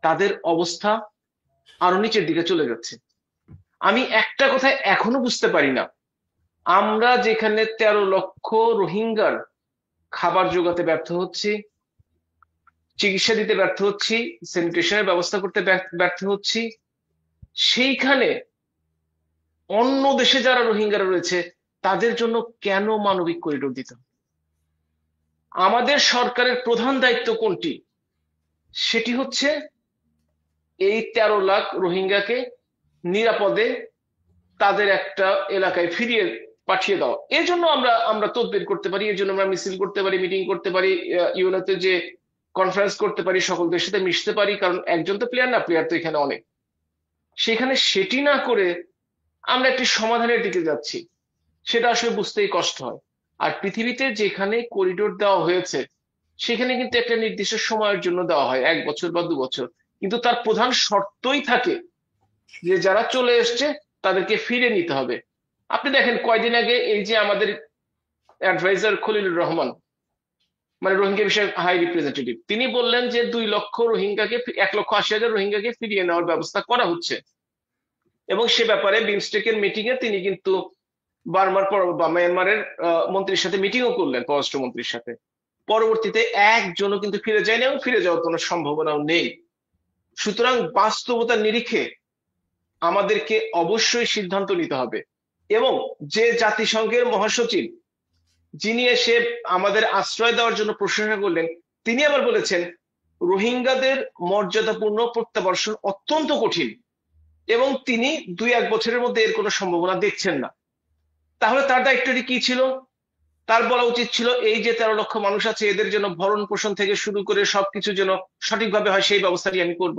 [SPEAKER 3] তাদের অবস্থা আরো নিচের দিকে চলে যাচ্ছে। আমি একটা কথা এখনো বুঝতে পারি না, আমরা যেখানে 13 লক্ষ রোহিঙ্গার খাবার জোগাতে ব্যর্থ হচ্ছি, চিকিৎসা দিতে ব্যর্থ হচ্ছি, স্যানিটেশনের ব্যবস্থা করতে ব্যর্থ হচ্ছি, সেইখানে অন্য দেশে যারা রোহিঙ্গারা রয়েছে তাদের জন্য কেন মানবিক করিডোর দিতে হবে? আমাদের সরকারের প্রধান দায়িত্ব কোনটি? সেটি হচ্ছে এই 13 লাখ রোহিঙ্গাকে নিরাপদে তাদের একটা এলাকায় ফিরিয়ে পাঠিয়ে দাও। এর জন্য আমরা তদবির করতে পারি, এর জন্য আমরা মিছিল করতে পারি, মিটিং করতে পারি, ইউএনওতে যে কনফারেন্স করতে পারি, সকল দেশের সাথে মিশতে পারি, কারণ একজন তো প্লেয়ার না, প্লেয়ার তো এখানে অনেক। সেখানে সেটি না করে আমরা একটি সমাধানের দিকে যাচ্ছি, সেটা আসলে বুঝতেই কষ্ট হয়। আর পৃথিবীতে যেখানে করিডোর দেওয়া হয়েছে সেখানে কিন্তু একটা নির্দিষ্ট সময়ের জন্য দেওয়া হয়, 1 বছর বা 2 বছর, কিন্তু তার প্রধান শর্তই থাকে যে যারা চলে এসছে তাদেরকে ফিরে নিতে হবে। আপনি দেখেন কয়দিন আগে এই যে আমাদের অ্যাডভাইজার খলিলুর রহমান, মানে রোহিঙ্গা বিষয়ক হাই রিপ্রেজেন্টেটিভ, তিনি বললেন যে 2 লক্ষ রোহিঙ্গাকে, 1,80,000 রোহিঙ্গাকে ফিরিয়ে নেওয়ার ব্যবস্থা করা হচ্ছে। এবং সে ব্যাপারে বিমস্টেকের মিটিং এ তিনি কিন্তু বার্মার বা মায়ানমারের মন্ত্রীর সাথে মিটিংও করলেন, পররাষ্ট্রমন্ত্রীর সাথে। পরবর্তীতে একজনও কিন্তু ফিরে যায়নি এবং ফিরে যাওয়ার কোনো সম্ভাবনাও নেই। সুতরাং বাস্তবতার নিরিখে আমাদেরকে অবশ্যই সিদ্ধান্ত নিতে হবে। এবং যে জাতিসংঘের মহাসচিব যিনি এসে আমাদের আশ্রয় দেওয়ার জন্য প্রশংসা করলেন, তিনি আবার বলেছেন রোহিঙ্গাদের মর্যাদাপূর্ণ প্রত্যাবর্ষণ অত্যন্ত কঠিন এবং তিনি 2-1 বছরের মধ্যে এর কোনো সম্ভাবনা দেখছেন না। তাহলে তার দায়িত্বটি কি ছিল? তার বলা উচিত ছিল এই যে 13 লক্ষ মানুষ আছে এদের জন্য ভরণ পোষণ থেকে শুরু করে সবকিছু যেন সঠিকভাবে হয় সেই ব্যবস্থাটি আমি করব।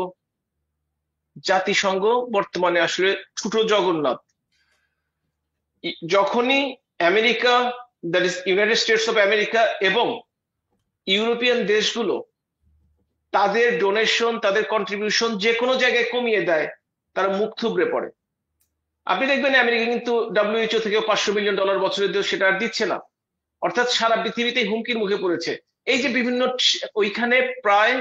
[SPEAKER 3] জাতিসংঘ বর্তমানে আসলে ছোট জগন্নাথ। যখনই America, that is United states of America এবং ইউরোপিয়ান দেশগুলো তাদের ডোনেশন, তাদের কন্ট্রিবিউশন যে কোনো জায়গায় কমিয়ে দেয়, তারা মুখ থুবড়ে পড়ে। আপনি দেখবেন আমেরিকা কিন্তু WHO থেকে $500 মিলিয়ন বছরে সেটা আর দিচ্ছে না, অর্থাৎ সারা পৃথিবীতে হুমকির মুখে পড়েছে। এই যে বিভিন্ন ওইখানে প্রায়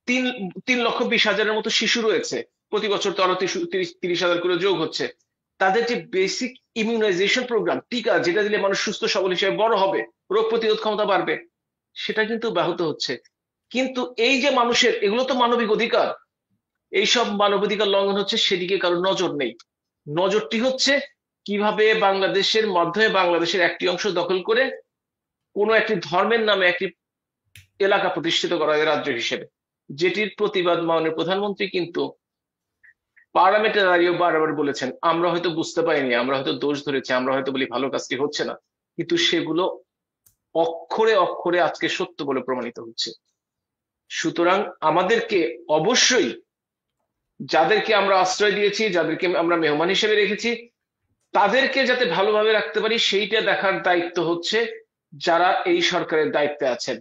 [SPEAKER 3] 3,20,000-এর মতো শিশু রয়েছে, প্রতি বছর তো আরো 30,000 করে যোগ হচ্ছে। তাদের যে বেসিক ইমিউনাইজেশন প্রোগ্রাম, টিকা যেটা দিলে মানুষ সুস্থ সবল হিসেবে বড় হবে, রোগ প্রতিরোধ ক্ষমতা বাড়বে, সেটা কিন্তু ব্যাহত হচ্ছে। কিন্তু এই যে মানুষের, এগুলো তো মানবিক অধিকার, এইসব মানবাধিকার লঙ্ঘন হচ্ছে, সেদিকে কারো নজর নেই। নজরটি হচ্ছে কিভাবে বাংলাদেশের মাধ্যমে বাংলাদেশের একটি অংশ দখল করে কোনো একটি ধর্মের নামে একটি এলাকা প্রতিষ্ঠিত করা হয় রাজ্য হিসেবে, যেটির প্রতিবাদ মাননীয় প্রধানমন্ত্রী কিন্তু পার্লামেন্টে দাঁড়িয়ে বারবার বলেছেন আমরা হয়তো বুঝতে পারিনি, আমরা হয়তো দোষ ধরেছি, আমরা হয়তো বলি ভালো কাজটি হচ্ছে না, কিন্তু সেগুলো অক্ষরে অক্ষরে আজকে সত্য বলে প্রমাণিত হচ্ছে। সুতরাং আমাদেরকে অবশ্যই যাদেরকে আমরা আশ্রয় দিয়েছি, যাদেরকে আমরা মেহমান হিসেবে রেখেছি, তাদেরকে যাতে ভালোভাবে রাখতে পারি সেইটা দেখার দায়িত্ব হচ্ছে যারা এই সরকারের দায়িত্বে আছেন।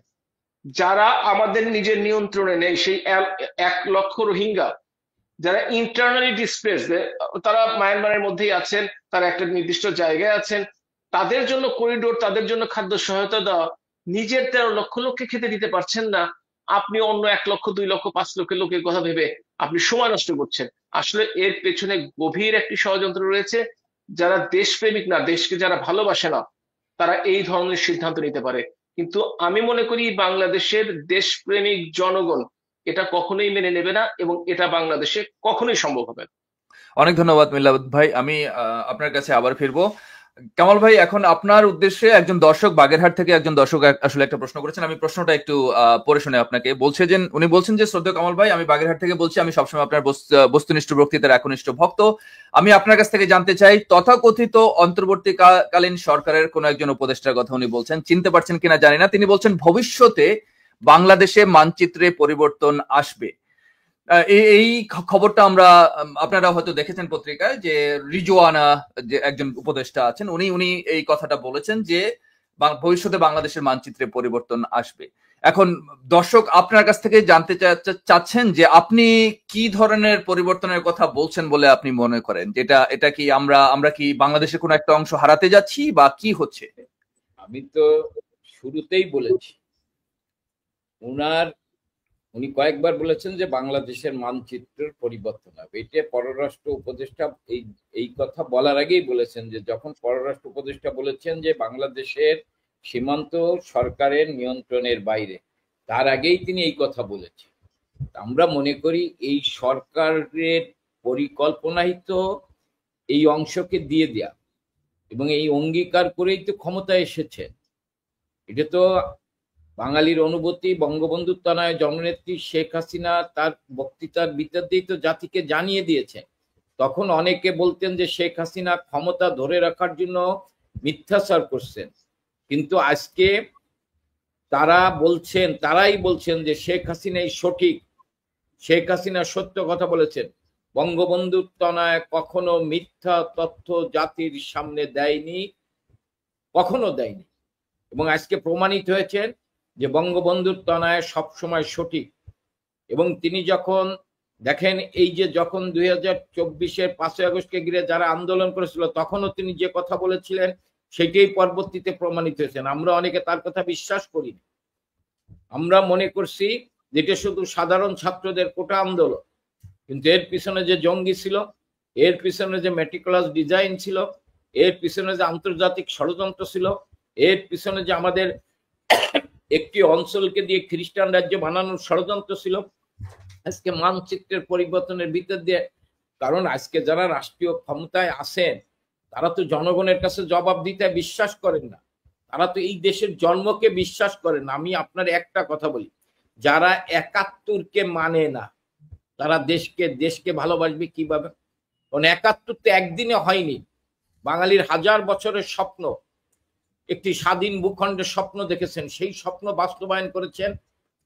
[SPEAKER 3] যারা আমাদের নিজের নিয়ন্ত্রণে নেই, সেই 1 লক্ষ রোহিঙ্গা যারা ইন্টারনালি ডিসপ্লেস, তারা মায়ানমারের মধ্যেই আছেন, তারা একটা নির্দিষ্ট জায়গায় আছেন, তাদের জন্য করিডোর, তাদের জন্য খাদ্য সহায়তা দেওয়া, নিজের 13 লক্ষ লোককে খেতে দিতে পারছেন না, আপনি অন্য 1 লক্ষ, 2 লক্ষ, 5 লক্ষ লোকের কথা ভেবে আপনি সময় নষ্ট করছেন। আসলে এর পেছনে গভীর একটি ষড়যন্ত্র রয়েছে। যারা দেশপ্রেমিক না, দেশকে যারা ভালোবাসে না, তারা এই ধরনের সিদ্ধান্ত নিতে পারে, কিন্তু আমি মনে করি বাংলাদেশের দেশপ্রেমিক জনগণ এটা কখনোই মেনে নেবে না এবং এটা বাংলাদেশে কখনোই সম্ভব হবে না।
[SPEAKER 1] অনেক ধন্যবাদ মিল্লাত ভাই। আমি আপনার কাছে আবার ফিরবো। কামাল ভাই, এখন আপনার উদ্দেশ্যে একজন দর্শক, বাগেরহাট থেকে একজন দর্শক আসলে একটা প্রশ্ন করেছেন। আমি প্রশ্নটা একটু পড়ে শুনে আপনাকে উনি বলছেন যে শ্রদ্ধেয় কামাল ভাই, আমি বাগেরহাট থেকে বলছি, আমি সবসময় আপনার বস্তুনিষ্ঠ বক্তৃতার একনিষ্ঠ ভক্ত। আমি আপনার কাছ থেকে জানতে চাই, তথাকথিত অন্তর্বর্তীকালীন সরকারের কোন একজন উপদেষ্টার কথা উনি বলছেন, চিনতে পারছেন কিনা জানি না, তিনি বলছেন ভবিষ্যতে বাংলাদেশে মানচিত্রে পরিবর্তন আসবে। এই খবরটা আপনারা হয়তো দেখেছেন পত্রিকায়, যে রিজওয়ানা যে একজন উপদেষ্টা আছেন, উনি এই কথাটা বলেছেন যে ভবিষ্যতে বাংলাদেশের মানচিত্রে পরিবর্তন আসবে। এখন দর্শক আপনার কাছ থেকে জানতে চাচ্ছেন যে আপনি কি ধরনের পরিবর্তনের কথা বলছেন বলে আপনি মনে করেন, যেটা এটা কি আমরা কি বাংলাদেশের কোন একটা অংশ হারাতে যাচ্ছি বা কি হচ্ছে?
[SPEAKER 2] আমি তো শুরুতেই বলেছি, উনি কয়েকবার বলেছেন যে বাংলাদেশের মানচিত্রের পরিবর্তন হবে। এটা পররাষ্ট্র উপদেষ্টা এই কথা বলার আগেই বলেছেন, যে যখন পররাষ্ট্র উপদেষ্টা বলেছেন যে বাংলাদেশের সীমান্ত সরকারের নিয়ন্ত্রণের বাইরে, তার আগেই তিনি এই কথা বলেছেন। আমরা মনে করি এই সরকারের পরিকল্পনাই তো এই অংশকে দিয়ে দেয়া, এবং এই অঙ্গীকার করেই তো ক্ষমতায় এসেছে। এটা তো বাঙালির অনুভূতি, বঙ্গবন্ধুর তনয় জননেত্রী শেখ হাসিনা তার বক্তৃতার ভিতর দিয়েই তো জাতিকে জানিয়ে দিয়েছেন। তখন অনেকে বলতেন যে শেখ হাসিনা ক্ষমতা ধরে রাখার জন্য মিথ্যাচার করছেন, কিন্তু আজকে তারাই বলছেন যে শেখ হাসিনাই সঠিক, শেখ হাসিনা সত্য কথা বলেছেন। বঙ্গবন্ধুর তনয় কখনো মিথ্যা তথ্য জাতির সামনে দেয়নি, কখনো দেয়নি, এবং আজকে প্রমাণিত হয়েছে যে বঙ্গবন্ধুর তনয় সবসময় সঠিক। এবং তিনি যখন দেখেন, এই যে যখন 2024-এর 5ই আগস্টকে ঘিরে যারা আন্দোলন করেছিল, তখনও তিনি যে কথা বলেছিলেন সেটাই পরবর্তীতে প্রমাণিত হয়েছেন। আমরা অনেকে তার কথা বিশ্বাস করিনি, আমরা মনে করছি যেটা শুধু সাধারণ ছাত্রদের কোটা আন্দোলন, কিন্তু এর পিছনে যে জঙ্গি ছিল, এর পিছনে যে মেটিকুলাস ডিজাইন ছিল, এর পিছনে যে আন্তর্জাতিক ষড়যন্ত্র ছিল, এর পিছনে যে আমাদের একটি অঞ্চলকে দিয়ে খ্রিস্টান রাজ্য বানানোর ষড়যন্ত্র ছিল, আজকে মানচিত্রের পরিবর্তনের ভিতর দিয়ে। কারণ আজকে যারা রাষ্ট্রীয় ক্ষমতায় আছেন তারা তো জনগণের কাছে জবাব দিতে বিশ্বাস করেন না, তারা তো এই দেশের জন্মকে বিশ্বাস করে না। আমি আপনার একটা কথা বলি, যারা ৭১-কে মানে না তারা দেশকে ভালোবাসবে কিভাবে? কারণ ৭১ তো একদিনে হয়নি। বাঙালির হাজার বছরের স্বপ্ন, একটি স্বাধীন ভূখণ্ডের স্বপ্ন দেখেছেন, সেই স্বপ্ন বাস্তবায়ন করেছেন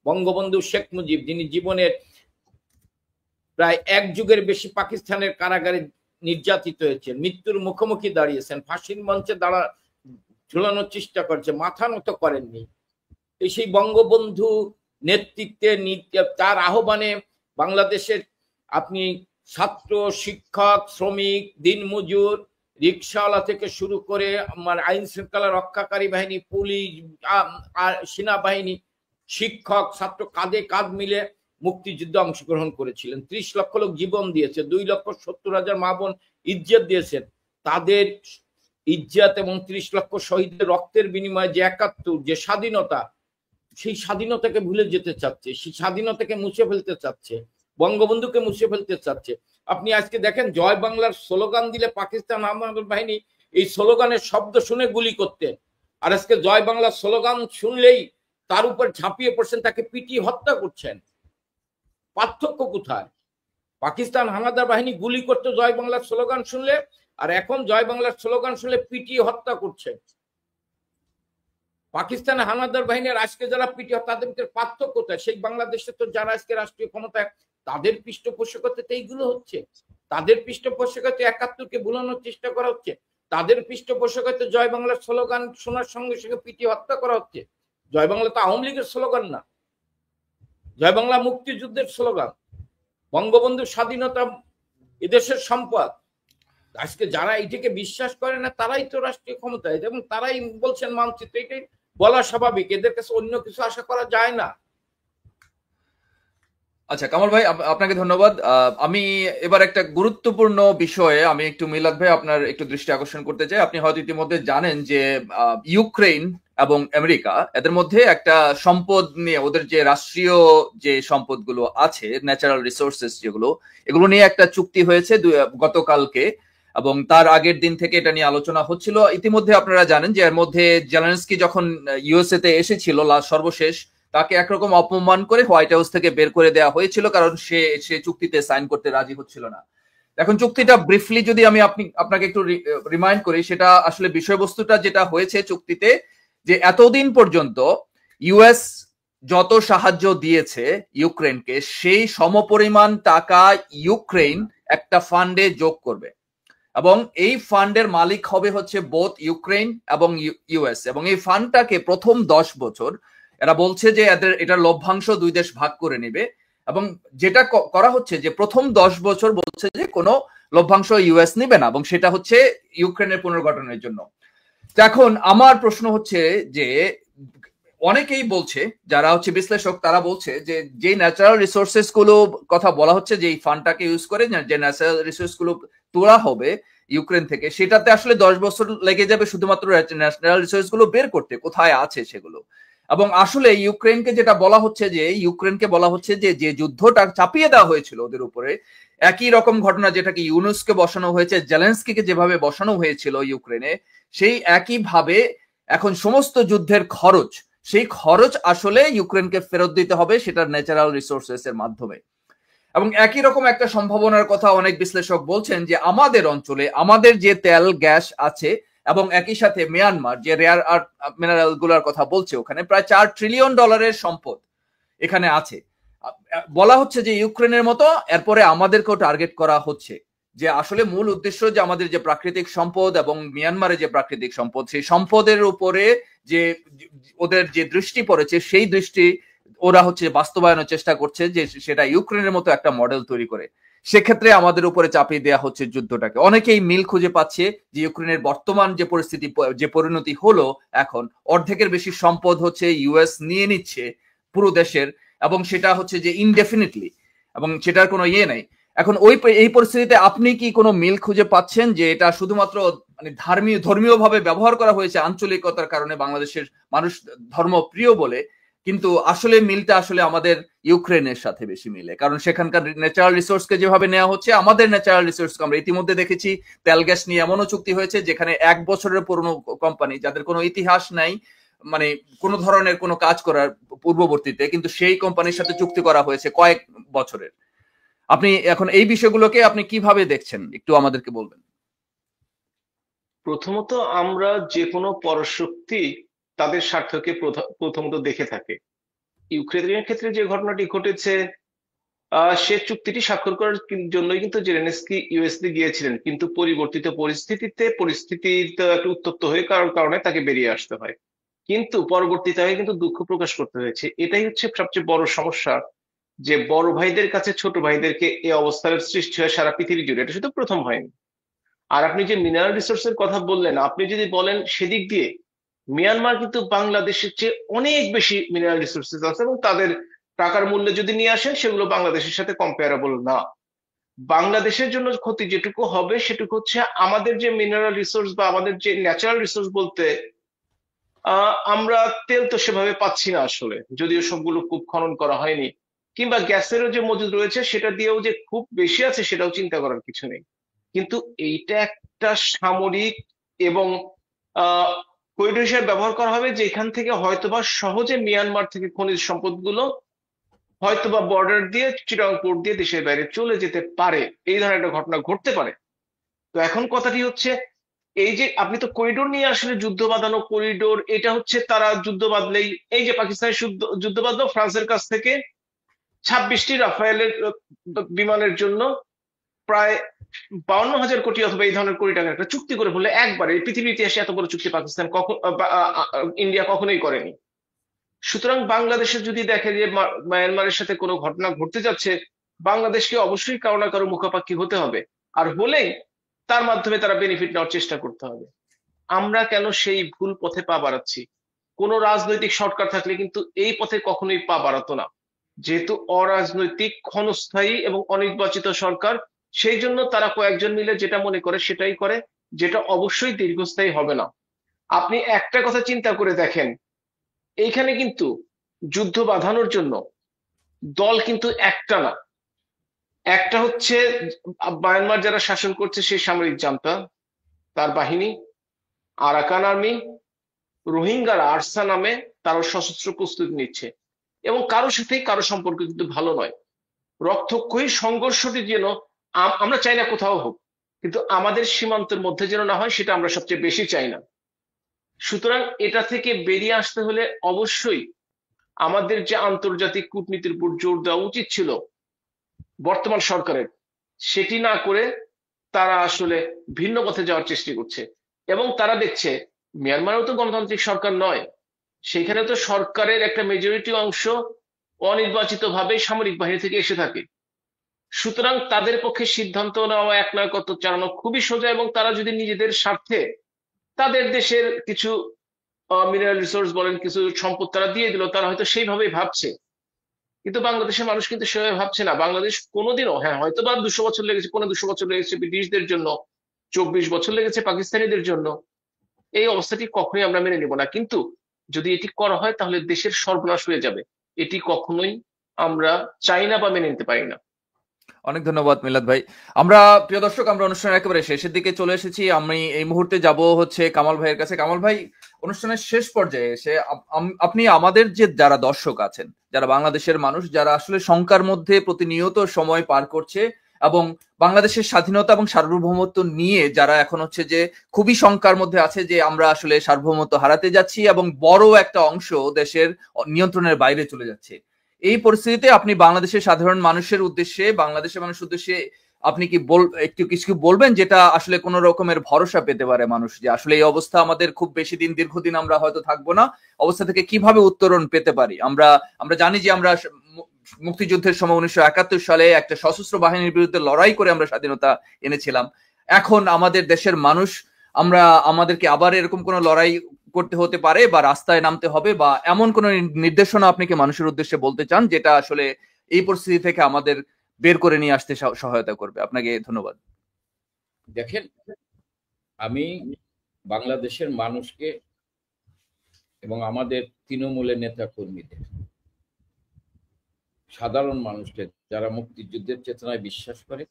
[SPEAKER 2] বঙ্গবন্ধু শেখ মুজিব, যিনি জীবনের প্রায় ১ যুগের বেশি পাকিস্তানের কারাগারে নির্যাতিত হয়েছেন, মৃত্যুর মুখোমুখি দাঁড়িয়েছেন, ফাঁসির মঞ্চে ঝুলানোর চেষ্টা করেছে, মাথা নত করেননি। সেই বঙ্গবন্ধু নেতৃত্বে তার আহ্বানে বাংলাদেশের আপনি ছাত্র, শিক্ষক, শ্রমিক, দিনমজুর, রিক্সাওয়ালা থেকে শুরু করে আমার আইন শৃঙ্খলা রক্ষাকারী বাহিনী, পুলিশ, সেনাবাহিনী, শিক্ষক, ছাত্র কাঁধে কাঁধ মিলে মুক্তিযুদ্ধে অংশগ্রহণ করেছিলেন। ৩০ লক্ষ লোক জীবন দিয়েছে, 2,70,000 মা বোন ইজ্জত দিয়েছেন। তাদের ইজ্জত এবং ৩০ লক্ষ শহীদের রক্তের বিনিময়ে যে ৭১, যে স্বাধীনতা, সেই স্বাধীনতাকে ভুলে যেতে চাচ্ছে, সেই স্বাধীনতাকে মুছে ফেলতে চাচ্ছে, বঙ্গবন্ধুকে মুছে ফেলতে চাচ্ছে। আপনি আজকে দেখেন জয় বাংলার স্লোগান দিলে পাকিস্তান আহমদ বাহিনী এই স্লোগানের শব্দ শুনে গুলি করতেন, আর আজকে জয় বাংলার স্লোগান শুনলেই তার উপর ঝাঁপিয়ে পড়ছেন, তাকে পিটিয়ে হত্যা করছেন। পার্থক্য কোথায়? পাকিস্তান হানাদার বাহিনী গুলি করতে জয় বাংলার স্লোগান শুনলে, আর এখন জয় বাংলার স্লোগান শুনলে পিটিয়ে হত্যা করছে। পাকিস্তান হানাদার বাহিনীর আজকে যারা পিটিয়ে, তাদের ভিতরে পার্থক্য কোথায়? সেই বাংলাদেশে তো যারা আজকে রাষ্ট্রীয় ক্ষমতায়, তাদের পৃষ্ঠপোষকতাতে এইগুলো হচ্ছে, তাদের পৃষ্ঠপোষকতায় ৭১-কে ভুলানোর চেষ্টা করা হচ্ছে, তাদের পৃষ্ঠপোষকতায় জয় বাংলার স্লোগান শোনার সঙ্গে সঙ্গে পিটিয়ে হত্যা করা হচ্ছে। জয় বাংলা তো আওয়ামী লীগের স্লোগান না, জয় বাংলা মুক্তিযুদ্ধের স্লোগান, বঙ্গবন্ধুর স্বাধীনতা এদেশের সম্পদ। আজকে যারা এটাকে বিশ্বাস করে না তারাই তো রাষ্ট্রীয় ক্ষমতায়, এবং তারাই বলছেন মানচিত্র, এটাই বলা স্বাভাবিক, এদের কাছে অন্য কিছু আশা করা যায় না।
[SPEAKER 1] আচ্ছা কামাল ভাই, আপনাকে ধন্যবাদ। আমি এবার একটা গুরুত্বপূর্ণ বিষয়ে আমি একটু মিলাদ ভাই আপনার একটু দৃষ্টি আকর্ষণ করতে চাই। আপনি হয়তো ইতিমধ্যে জানেন যে ইউক্রেন এবং আমেরিকা, এদের মধ্যে একটা সম্পদ নিয়ে, ওদের যে রাষ্ট্রীয় যে সম্পদগুলো আছে, ন্যাচারাল রিসোর্সেস যেগুলো, এগুলো নিয়ে একটা চুক্তি হয়েছে গতকালকে, এবং তার আগের দিন থেকে এটা নিয়ে আলোচনা হচ্ছিল। ইতিমধ্যে আপনারা জানেন যে এর মধ্যে জেলেনস্কি যখন ইউএসএ তে এসেছিল সর্বশেষ, তাকে একরকম অপমান করে হোয়াইট হাউস থেকে বের করে দেওয়া হয়েছিল, কারণ সে চুক্তিতে সাইন করতে রাজি হচ্ছিল না। এখন চুক্তিটা ব্রিফলি যদি আমি আপনাকে একটু রিমাইন্ড করি, সেটা আসলে বিষয়বস্তুটা যেটা হয়েছে চুক্তিতে, যে এতদিন পর্যন্ত ইউএস যত সাহায্য দিয়েছে ইউক্রেনকে, সেই সমপরিমাণ টাকা ইউক্রেন একটা ফান্ডে যোগ করবে, এবং এই ফান্ডের মালিক হবে হচ্ছে বোথ ইউক্রেন এবং ইউএস। এবং এই ফান্ডটাকে প্রথম 10 বছর এরা বলছে যে এটার লভ্যাংশ 2 দেশ ভাগ করে নেবে, এবং যেটা করা হচ্ছে যে প্রথম 10 বছর বলছে যে কোনো লভ্যাংশ ইউএস নেবে না, এবং সেটা হচ্ছে ইউক্রেনের পুনর্গঠনের জন্য। এখন আমার প্রশ্ন হচ্ছে যে অনেকেই বলছে, যারা হচ্ছে বিশ্লেষক, তারা বলছে যে ন্যাচারাল রিসোর্সেস গুলো কথা বলা হচ্ছে, যে এই ফান্ডটাকে ইউজ করে যে ন্যাচারাল রিসোর্স গুলো তোলা হবে ইউক্রেন থেকে, সেটাতে আসলে 10 বছর লেগে যাবে শুধুমাত্র ন্যাচারাল রিসোর্স গুলো বের করতে, কোথায় আছে সেগুলো। এবং আসলে ইউক্রেনকে যেটা বলা হচ্ছে, যে ইউক্রেনকে বলা হচ্ছে যে যুদ্ধটা চাপিয়ে দেওয়া হয়েছিল ওদের উপরে, একই রকম ঘটনা যেটাকে ইউনুসকে বসানো হয়েছে, জেলেনস্কিকে যেভাবে বসানো হয়েছিল ইউক্রেনে, সেই একই ভাবে এখন সমস্ত যুদ্ধের খরচ, সেই খরচ আসলে ইউক্রেনকে ফেরত দিতে হবে, সেটার ন্যাচারাল রিসোর্সেস এর মাধ্যমে। এবং একই রকম একটা সম্ভাবনার কথা অনেক বিশ্লেষক বলছেন, যে আমাদের অঞ্চলে আমাদের যে তেল গ্যাস আছে, এবং একই সাথে মিয়ানমার যে রেয়ার আর্থ মিনারেল গুলার কথা বলছে, ওখানে প্রায় $4 ট্রিলিয়ন সম্পদ এখানে আছে। বলা হচ্ছে যে ইউক্রেনের মতো এরপরে আমাদেরকেও টার্গেট করা হচ্ছে, যে আসলে মূল উদ্দেশ্য যে আমাদের যে প্রাকৃতিক সম্পদ এবং মিয়ানমারের যে প্রাকৃতিক সম্পদ, সেই সম্পদের উপরে যে ওদের যে দৃষ্টি পড়েছে, সেই দৃষ্টি ওরা হচ্ছে বাস্তবায়নের চেষ্টা করছে, যে সেটা ইউক্রেনের মতো একটা মডেল তৈরি করে। সেক্ষেত্রে আমাদের উপরে চাপিয়ে দেওয়া হচ্ছে যুদ্ধটাকে। অনেকেই মিল খুঁজে পাচ্ছে যে ইউক্রেনের বর্তমান যে পরিস্থিতি, যে পরিণতি হলো, এখন অর্ধেকের বেশি সম্পদ হচ্ছে ইউএস নিয়ে নিচ্ছে পুরো দেশের, এবং সেটা হচ্ছে যে ইনডেফিনিটলি, এবং সেটার কোনো ইয়ে নাই। এখন এই পরিস্থিতিতে আপনি কি কোনো মিল খুঁজে পাচ্ছেন যে এটা শুধুমাত্র মানে ধর্মীয় ভাবে ব্যবহার করা হয়েছে আঞ্চলিকতার কারণে, বাংলাদেশের মানুষ ধর্মপ্রিয় বলে, কিন্তু আসলে মিলটা আসলে আমাদের ইউক্রেনের সাথে বেশি মিলে, কারণ সেখানকার ন্যাচারাল রিসোর্সকে যেভাবে নেওয়া হচ্ছে, আমাদের ন্যাচারাল রিসোর্সকে আমরা ইতিমধ্যে দেখেছি তেল গ্যাস নিয়ে এমনও চুক্তি হয়েছে যেখানে 1 বছরের পুরনো কোম্পানি, যাদের কোনো ইতিহাস নাই, মানে কোনো ধরনের কোনো কাজ করার পূর্ববর্তীতে, কিন্তু সেই কোম্পানির সাথে চুক্তি করা হয়েছে কয়েক বছরের। আপনি এখন এই বিষয়গুলোকে আপনি কিভাবে দেখছেন, একটু আমাদেরকে বলবেন।
[SPEAKER 3] প্রথমত আমরা যে কোনো পরশক্তি তাদের স্বার্থকে প্রথমত দেখে থাকে। ইউক্রেনের ক্ষেত্রে যে ঘটনাটি ঘটেছে, সে চুক্তিটি স্বাক্ষর করার জন্যই কিন্তু জেলেনস্কি ইউএসএ গিয়েছিলেন, কিন্তু পরিবর্তিত পরিস্থিতি তো একটু উত্তপ্ত হয়ে কারণে তাকে বেরিয়ে আসতে হয়। কিন্তু পরবর্তীতে কিন্তু দুঃখ প্রকাশ করতে হয়েছে। এটাই হচ্ছে সবচেয়ে বড় সমস্যা, যে বড় ভাইদের কাছে ছোট ভাইদেরকে এই অবস্থার সৃষ্টি হয় সারা পৃথিবী জুড়ে। এটা শুধু প্রথম হয়নি। আর আপনি যে মিনারেল রিসোর্সের কথা বললেন, আপনি যদি বলেন সেদিক দিয়ে মিয়ানমার কিন্তু বাংলাদেশের চেয়ে অনেক বেশি মিনারেল রিসোর্সেস আছে, এবং তাদের টাকার মূল্য যদি নিয়ে আসেন সেগুলো বাংলাদেশের সাথে কম্পেয়ারেবল না। বাংলাদেশের জন্য ক্ষতি যেটুকু হবে সেটুকু হচ্ছে আমাদের যে মিনারেল রিসোর্স বা আমাদের যে ন্যাচারাল রিসোর্স বলতে আমরা তেল তো সেভাবে পাচ্ছি না আসলে, যদিও সবগুলো খুব খনন করা হয়নি, কিংবা গ্যাসেরও যে মজুদ রয়েছে সেটা দিয়েও যে খুব বেশি আছে সেটাও চিন্তা করার কিছু নেই। কিন্তু এইটা একটা সামরিক এবং করিডোর হিসেবে ব্যবহার করা হবে, যেখান থেকে হয়তোবা সহজে মিয়ানমার থেকে খনিজ সম্পদগুলো হয়তোবা বর্ডার দিয়ে চিটাগং পোর্ট দিয়ে দেশের বাইরে চলে যেতে পারে। এই ধরনের একটা ঘটনা ঘটতে পারে। তো এখন কথাটি হচ্ছে, এই যে আপনি তো করিডোর নিয়ে আসলে যুদ্ধ বাঁধানো করিডোর, এটা হচ্ছে তারা যুদ্ধ বাঁধলেই, এই যে পাকিস্তানের যুদ্ধ বাঁধলো ফ্রান্সের কাছ থেকে 26টি রাফায়েলের বিমানের জন্য প্রায় 52,000 কোটি অথবা এই ধরনের কোটি টাকার একটা চুক্তি করে ফেললে একবারে। পৃথিবীর ইতিহাসে এত বড় চুক্তি পাকিস্তান ইন্ডিয়া কখনোই করেনি। সুতরাং বাংলাদেশে যদি দেখে যে মায়ানমারের সাথে কোনো ঘটনা ঘটতে যাচ্ছে, বাংলাদেশকে অবশ্যই কারো না কারো মুখাপাক্ষি হতে হবে, আর হলেই তার মাধ্যমে তারা বেনিফিট নেওয়ার চেষ্টা করতে হবে। আমরা কেন সেই ভুল পথে পা বাড়াচ্ছি? কোনো রাজনৈতিক সরকার থাকলে কিন্তু এই পথে কখনোই পা বাড়াতো না। যেহেতু অরাজনৈতিক, ক্ষণস্থায়ী এবং অনির্বাচিত সরকার, সেই জন্য তারা কয়েকজন মিলে যেটা মনে করে সেটাই করে, যেটা অবশ্যই দীর্ঘস্থায়ী হবে না। আপনি একটা কথা চিন্তা করে দেখেন, এইখানে কিন্তু যুদ্ধ বাঁধানোর জন্য দল কিন্তু একটা না। একটা হচ্ছে মায়ানমার যারা শাসন করছে সেই সামরিক জান্তা, তার বাহিনী, আরাকান আর্মি, রোহিঙ্গারা আরসা নামে তারা সশস্ত্র প্রস্তুতি নিচ্ছে, এবং কারোর সাথেই কারো সম্পর্ক কিন্তু ভালো নয়। রক্তক্ষয়ী সংঘর্ষটি যেন আমরা চাই না কোথাও হোক, কিন্তু আমাদের সীমান্তের মধ্যে যেন না হয়, সেটা আমরা সবচেয়ে বেশি চাই না। সুতরাং এটা থেকে বেরিয়ে আসতে হলে অবশ্যই আমাদের যে আন্তর্জাতিক কূটনীতির উপর জোর দেওয়া উচিত ছিল বর্তমান সরকারের, সেটি না করে তারা আসলে ভিন্ন পথে যাওয়ার চেষ্টা করছে। এবং তারা দেখছে মিয়ানমারেও তো গণতান্ত্রিক সরকার নয়, সেখানে তো সরকারের একটা মেজরিটি অংশ অনির্বাচিত ভাবে সামরিক বাহিনী থেকে এসে থাকে। সুতরাং তাদের পক্ষে সিদ্ধান্ত নেওয়া, একনায়কত্ব চালানো খুবই সোজা, এবং তারা যদি নিজেদের স্বার্থে তাদের দেশের কিছু মিনারেল রিসোর্স বলেন, কিছু সম্পদ তারা দিয়ে দিল, তারা হয়তো সেইভাবেই ভাবছে। কিন্তু বাংলাদেশের মানুষ কিন্তু সেভাবে ভাবছে না। বাংলাদেশ কোনোদিনও, হ্যাঁ হয়তো বা 200 বছর লেগেছে, 200 বছর লেগেছে ব্রিটিশদের জন্য, 24 বছর লেগেছে পাকিস্তানিদের জন্য, এই অবস্থাটি কখনোই আমরা মেনে নিব না। কিন্তু যদি এটি করা হয় তাহলে দেশের সর্বনাশ হয়ে যাবে। এটি কখনোই আমরা চাই না বা মেনে নিতে পারি না।
[SPEAKER 1] অনেক ধন্যবাদ মিলাদ ভাই। আমরা, প্রিয় দর্শক, আমরা অনুষ্ঠানের একেবারে শেষের দিকে চলে এসেছি। আমি এই মুহূর্তে যাব হচ্ছে কামাল ভাইয়ের কাছে। কামাল ভাই, অনুষ্ঠানের শেষ পর্যায়ে এসে আপনি আমাদের যে যারা দর্শক আছেন, যারা বাংলাদেশের মানুষ, যারা আসলে শঙ্কার মধ্যে প্রতিনিয়ত সময় পার করছে এবং বাংলাদেশের স্বাধীনতা এবং সার্বভৌমত্ব নিয়ে যারা এখন হচ্ছে যে খুবই শঙ্কার মধ্যে আছে যে আমরা আসলে সার্বভৌমত্ব হারাতে যাচ্ছি এবং বড় একটা অংশ দেশের নিয়ন্ত্রণের বাইরে চলে যাচ্ছে, এই পরিস্থিতিতে আপনি বাংলাদেশের সাধারণ মানুষের উদ্দেশ্যে, বাংলাদেশের মানুষের উদ্দেশ্যে আপনি কি একটু কিছু বলবেন, যেটা আসলে কোন রকমের ভরসা পেতে পারে মানুষ, যে আসলে এই অবস্থা আমাদের খুব বেশি দিন, দীর্ঘদিন আমরা হয়তো থাকবো না, অবস্থা থেকে কিভাবে উত্তরণ পেতে পারি? আমরা জানি যে আমরা মুক্তিযুদ্ধের সময় 1971 সালে একটা সশস্ত্র বাহিনীর বিরুদ্ধে লড়াই করে আমরা স্বাধীনতা এনেছিলাম। এখন আমাদের দেশের মানুষ, আমাদেরকে আবার এরকম কোন লড়াই করতে হতে পারে বা রাস্তায় নামতে হবে, বা এমন কোন নির্দেশনা আপনি কি মানুষের উদ্দেশ্যে বলতে চান যেটা আসলে এই পরিস্থিতি থেকে আমাদের বের করে নিয়ে আসতে সহায়তা করবে? আপনাকে ধন্যবাদ।
[SPEAKER 2] দেখেন, আমি বাংলাদেশের মানুষকে এবং আমাদের তৃণমূলের নেতা কর্মীদের, সাধারণ মানুষদের, যারা মুক্তিযুদ্ধের চেতনায় বিশ্বাস করে,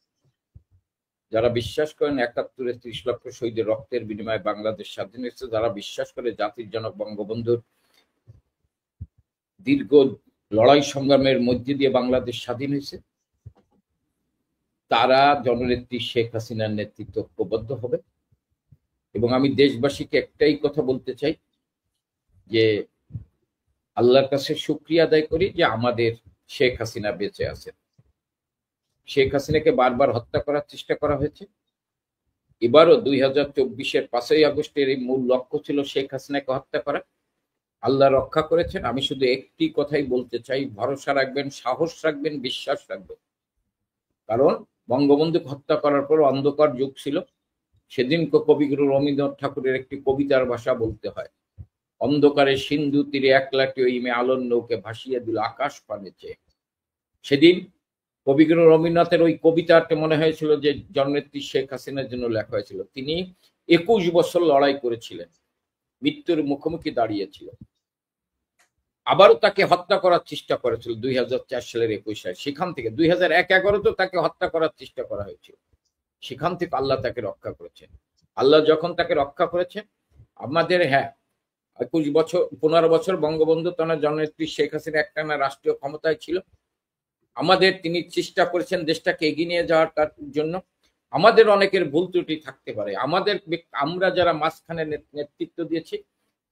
[SPEAKER 2] যারা বিশ্বাস করেন ৭১-এ ৩০ লক্ষ শহীদের রক্তের বিনিময়ে বাংলাদেশ স্বাধীন হয়েছে, যারা বিশ্বাস করে জাতির জনক বঙ্গবন্ধুর দীর্ঘ লড়াই সংগ্রামের মধ্যে দিয়ে বাংলাদেশ স্বাধীন হয়েছে, তারা জননেত্রী শেখ হাসিনার নেতৃত্ব ঐক্যবদ্ধ হবে। এবং আমি দেশবাসীকে একটাই কথা বলতে চাই যে আল্লাহর কাছে শুকরিয়া আদায় করি যে আমাদের শেখ হাসিনা বেঁচে আছেন। শেখ হাসিনাকে বারবার হত্যা করার চেষ্টা করা হয়েছে। এবারও 2024-এর 5ই আগস্টের এই মূল লক্ষ্য ছিল শেখ হাসিনাকে হত্যা করা। আল্লাহ রক্ষা করেছেন। আমি শুধু একটি কথাই বলতে চাই, ভরসা রাখবেন, সাহস রাখবেন, বিশ্বাস রাখবেন। কারণ বঙ্গবন্ধুকে হত্যা করার পর অন্ধকার যুগ ছিল। সেদিন কবিগুরু রবীন্দ্রনাথ ঠাকুরের একটি কবিতার ভাষা বলতে হয়, অন্ধকারে সিন্ধু তীরে একলাটি ওই মেয়ে আলোর নৌকে ভাসিয়ে দিল আকাশ পানে চেয়ে। সেদিন কবিগুরু রবীন্দ্রনাথের ওই কবিতাটা মনে হয়েছিল যে জননেত্রী শেখ হাসিনার জন্য লেখা হয়েছিল। তিনি 21 বছর লড়াই করেছিলেন, মৃত্যুর মুখোমুখি দাঁড়িয়েছিল। আবারও তাকে হত্যা করার চেষ্টা করেছিল 2004 সালের 21 সেখান থেকে 2011-তো তাকে হত্যা করার চেষ্টা করা হয়েছিল। সেখান থেকে আল্লাহ তাকে রক্ষা করেছেন। আল্লাহ যখন তাকে রক্ষা করেছেন, আমাদের 15 বছর বঙ্গবন্ধু তখন জননেত্রী শেখ হাসিনা একটানা রাষ্ট্রীয় ক্ষমতায় ছিল। আমাদের তিনি চেষ্টা করেছেন দেশটাকে এগিয়ে নিয়ে যাওয়ার জন্য। আমাদের অনেকের ভুল ত্রুটি থাকতে পারে, আমরা যারা মাঝখানে নেতৃত্ব দিয়েছি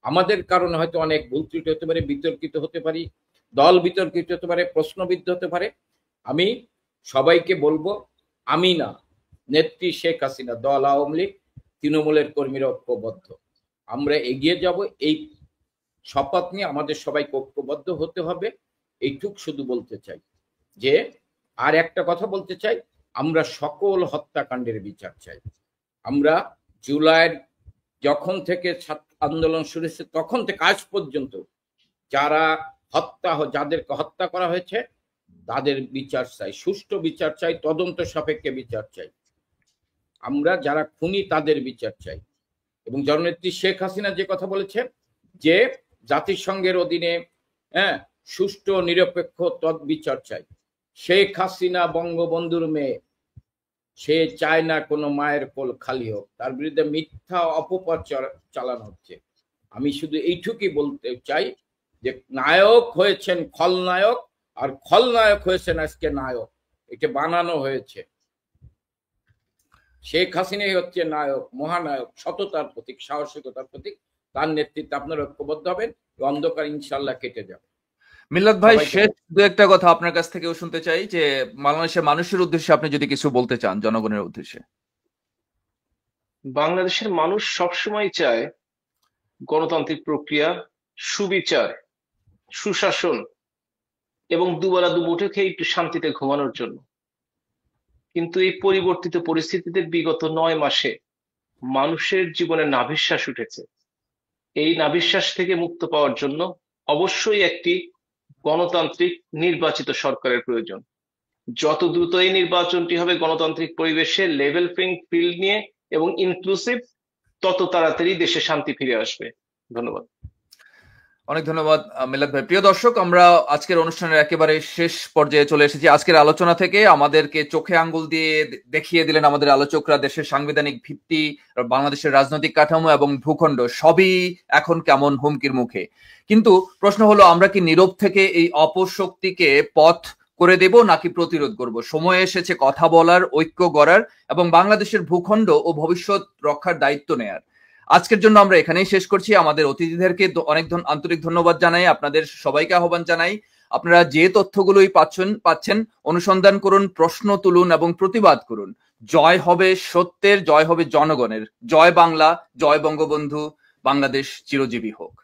[SPEAKER 2] আমাদের কারণে হয়তো অনেক ভুল ত্রুটি হতে পারে, বিতর্কিত হতে পারি, দল বিতর্কিত হতে পারে, প্রশ্নবিদ্ধ হতে পারে। আমি সবাইকে বলবো, আমি না, নেত্রী শেখ হাসিনা, দল আওয়ামী লীগ, তৃণমূলের কর্মীরা ঐক্যবদ্ধ। আমরা এগিয়ে যাব এই শপথ নিয়ে। আমাদের সবাইকে ঐক্যবদ্ধ হতে হবে, এইটুক শুধু বলতে চাই। যে আর একটা কথা বলতে চাই, আমরা সকল হত্যাকাণ্ডের বিচার চাই। আমরা জুলাইয়ের যখন থেকে আন্দোলন শুরু হয়েছে তখন থেকে আজ পর্যন্ত যাদেরকে হত্যা করা হয়েছে তাদের বিচার চাই, সুষ্ঠু বিচার চাই, তদন্ত সাপেক্ষে বিচার চাই। আমরা যারা খুনি তাদের বিচার চাই। এবং জননেত্রী শেখ হাসিনা যে কথা বলেছেন যে জাতিসংঘের অধীনে সুষ্ঠু নিরপেক্ষ বিচার চাই। শেখ হাসিনা বঙ্গবন্ধুর মেয়ে, সে চায় না কোনো মায়ের কোল খালি হোক। তার বিরুদ্ধে মিথ্যা অপপ্রচার চালানো হচ্ছে। আমি শুধু এইটুকুই বলতে চাই যে নায়ক হয়েছেন খলনায়ক, আর খলনায়ক হয়েছেন আজকে নায়ক। এটা বানানো হয়েছে। শেখ হাসিনাই হচ্ছে নায়ক, মহানায়ক, সততার প্রতীক, সাহসিকতার প্রতীক। তার নেতৃত্বে আপনারা ঐক্যবদ্ধ হবেন, অন্ধকার ইনশাল্লাহ কেটে যাবে।
[SPEAKER 1] মিল্লাত ভাই, শেষ দু একটা কথা আপনার কাছ থেকেও শুনতে চাই, যে বাংলাদেশের মানুষের উদ্দেশ্যে আপনি যদি কিছু বলতে চান, জনগণের উদ্দেশ্যে।
[SPEAKER 3] বাংলাদেশের মানুষ সবসময় চায় গণতান্ত্রিক প্রক্রিয়া, সুবিচার, সুশাসন এবং দুবেলা দুমুঠো খেয়ে একটু শান্তিতে ঘুমানোর জন্য। কিন্তু এই পরিবর্তিত পরিস্থিতিতে বিগত 9 মাসে মানুষের জীবনে নাভিশ্বাস উঠেছে। এই নাভিশ্বাস থেকে মুক্ত পাওয়ার জন্য অবশ্যই একটি গণতান্ত্রিক নির্বাচিত সরকারের প্রয়োজন। যত দ্রুত এই নির্বাচনটি হবে গণতান্ত্রিক পরিবেশে, লেভেল প্লেইং ফিল্ড নিয়ে এবং ইনক্লুসিভ, তত তাড়াতাড়ি দেশে শান্তি ফিরে আসবে। ধন্যবাদ।
[SPEAKER 1] অনেক ধন্যবাদ মিল্লাত ভাই। প্রিয় দর্শক, আমরা আজকের অনুষ্ঠানের একেবারে শেষ পর্যায়ে চলে এসেছি। আজকের আলোচনা থেকে আমাদেরকে চোখে আঙ্গুল দিয়ে দেখিয়ে দিলেন আমাদের আলোচকরা দেশের সাংবিধানিক ভিত্তি, বাংলাদেশের রাজনৈতিক কাঠামো এবং ভূখণ্ড সবই এখন কেমন হুমকির মুখে। কিন্তু প্রশ্ন হলো, আমরা কি নীরব থেকে এই অপশক্তিকে পথ করে দেব নাকি প্রতিরোধ করব? সময় এসেছে কথা বলার, ঐক্য গড়ার এবং বাংলাদেশের ভূখণ্ড ও ভবিষ্যৎ রক্ষার দায়িত্ব নেয়ার। আজকের জন্য আমরা এখানেই শেষ করছি। আমাদের অতিথিদেরকে অনেক আন্তরিক ধন্যবাদ জানাই, আপনাদের সবাইকে আহ্বান জানাই, আপনারা যে তথ্যগুলোই পাচ্ছেন অনুসন্ধান করুন, প্রশ্ন তুলুন এবং প্রতিবাদ করুন। জয় হবে সত্যের, জয় হবে জনগণের। জয় বাংলা, জয় বঙ্গবন্ধু, বাংলাদেশ চিরজীবী হোক।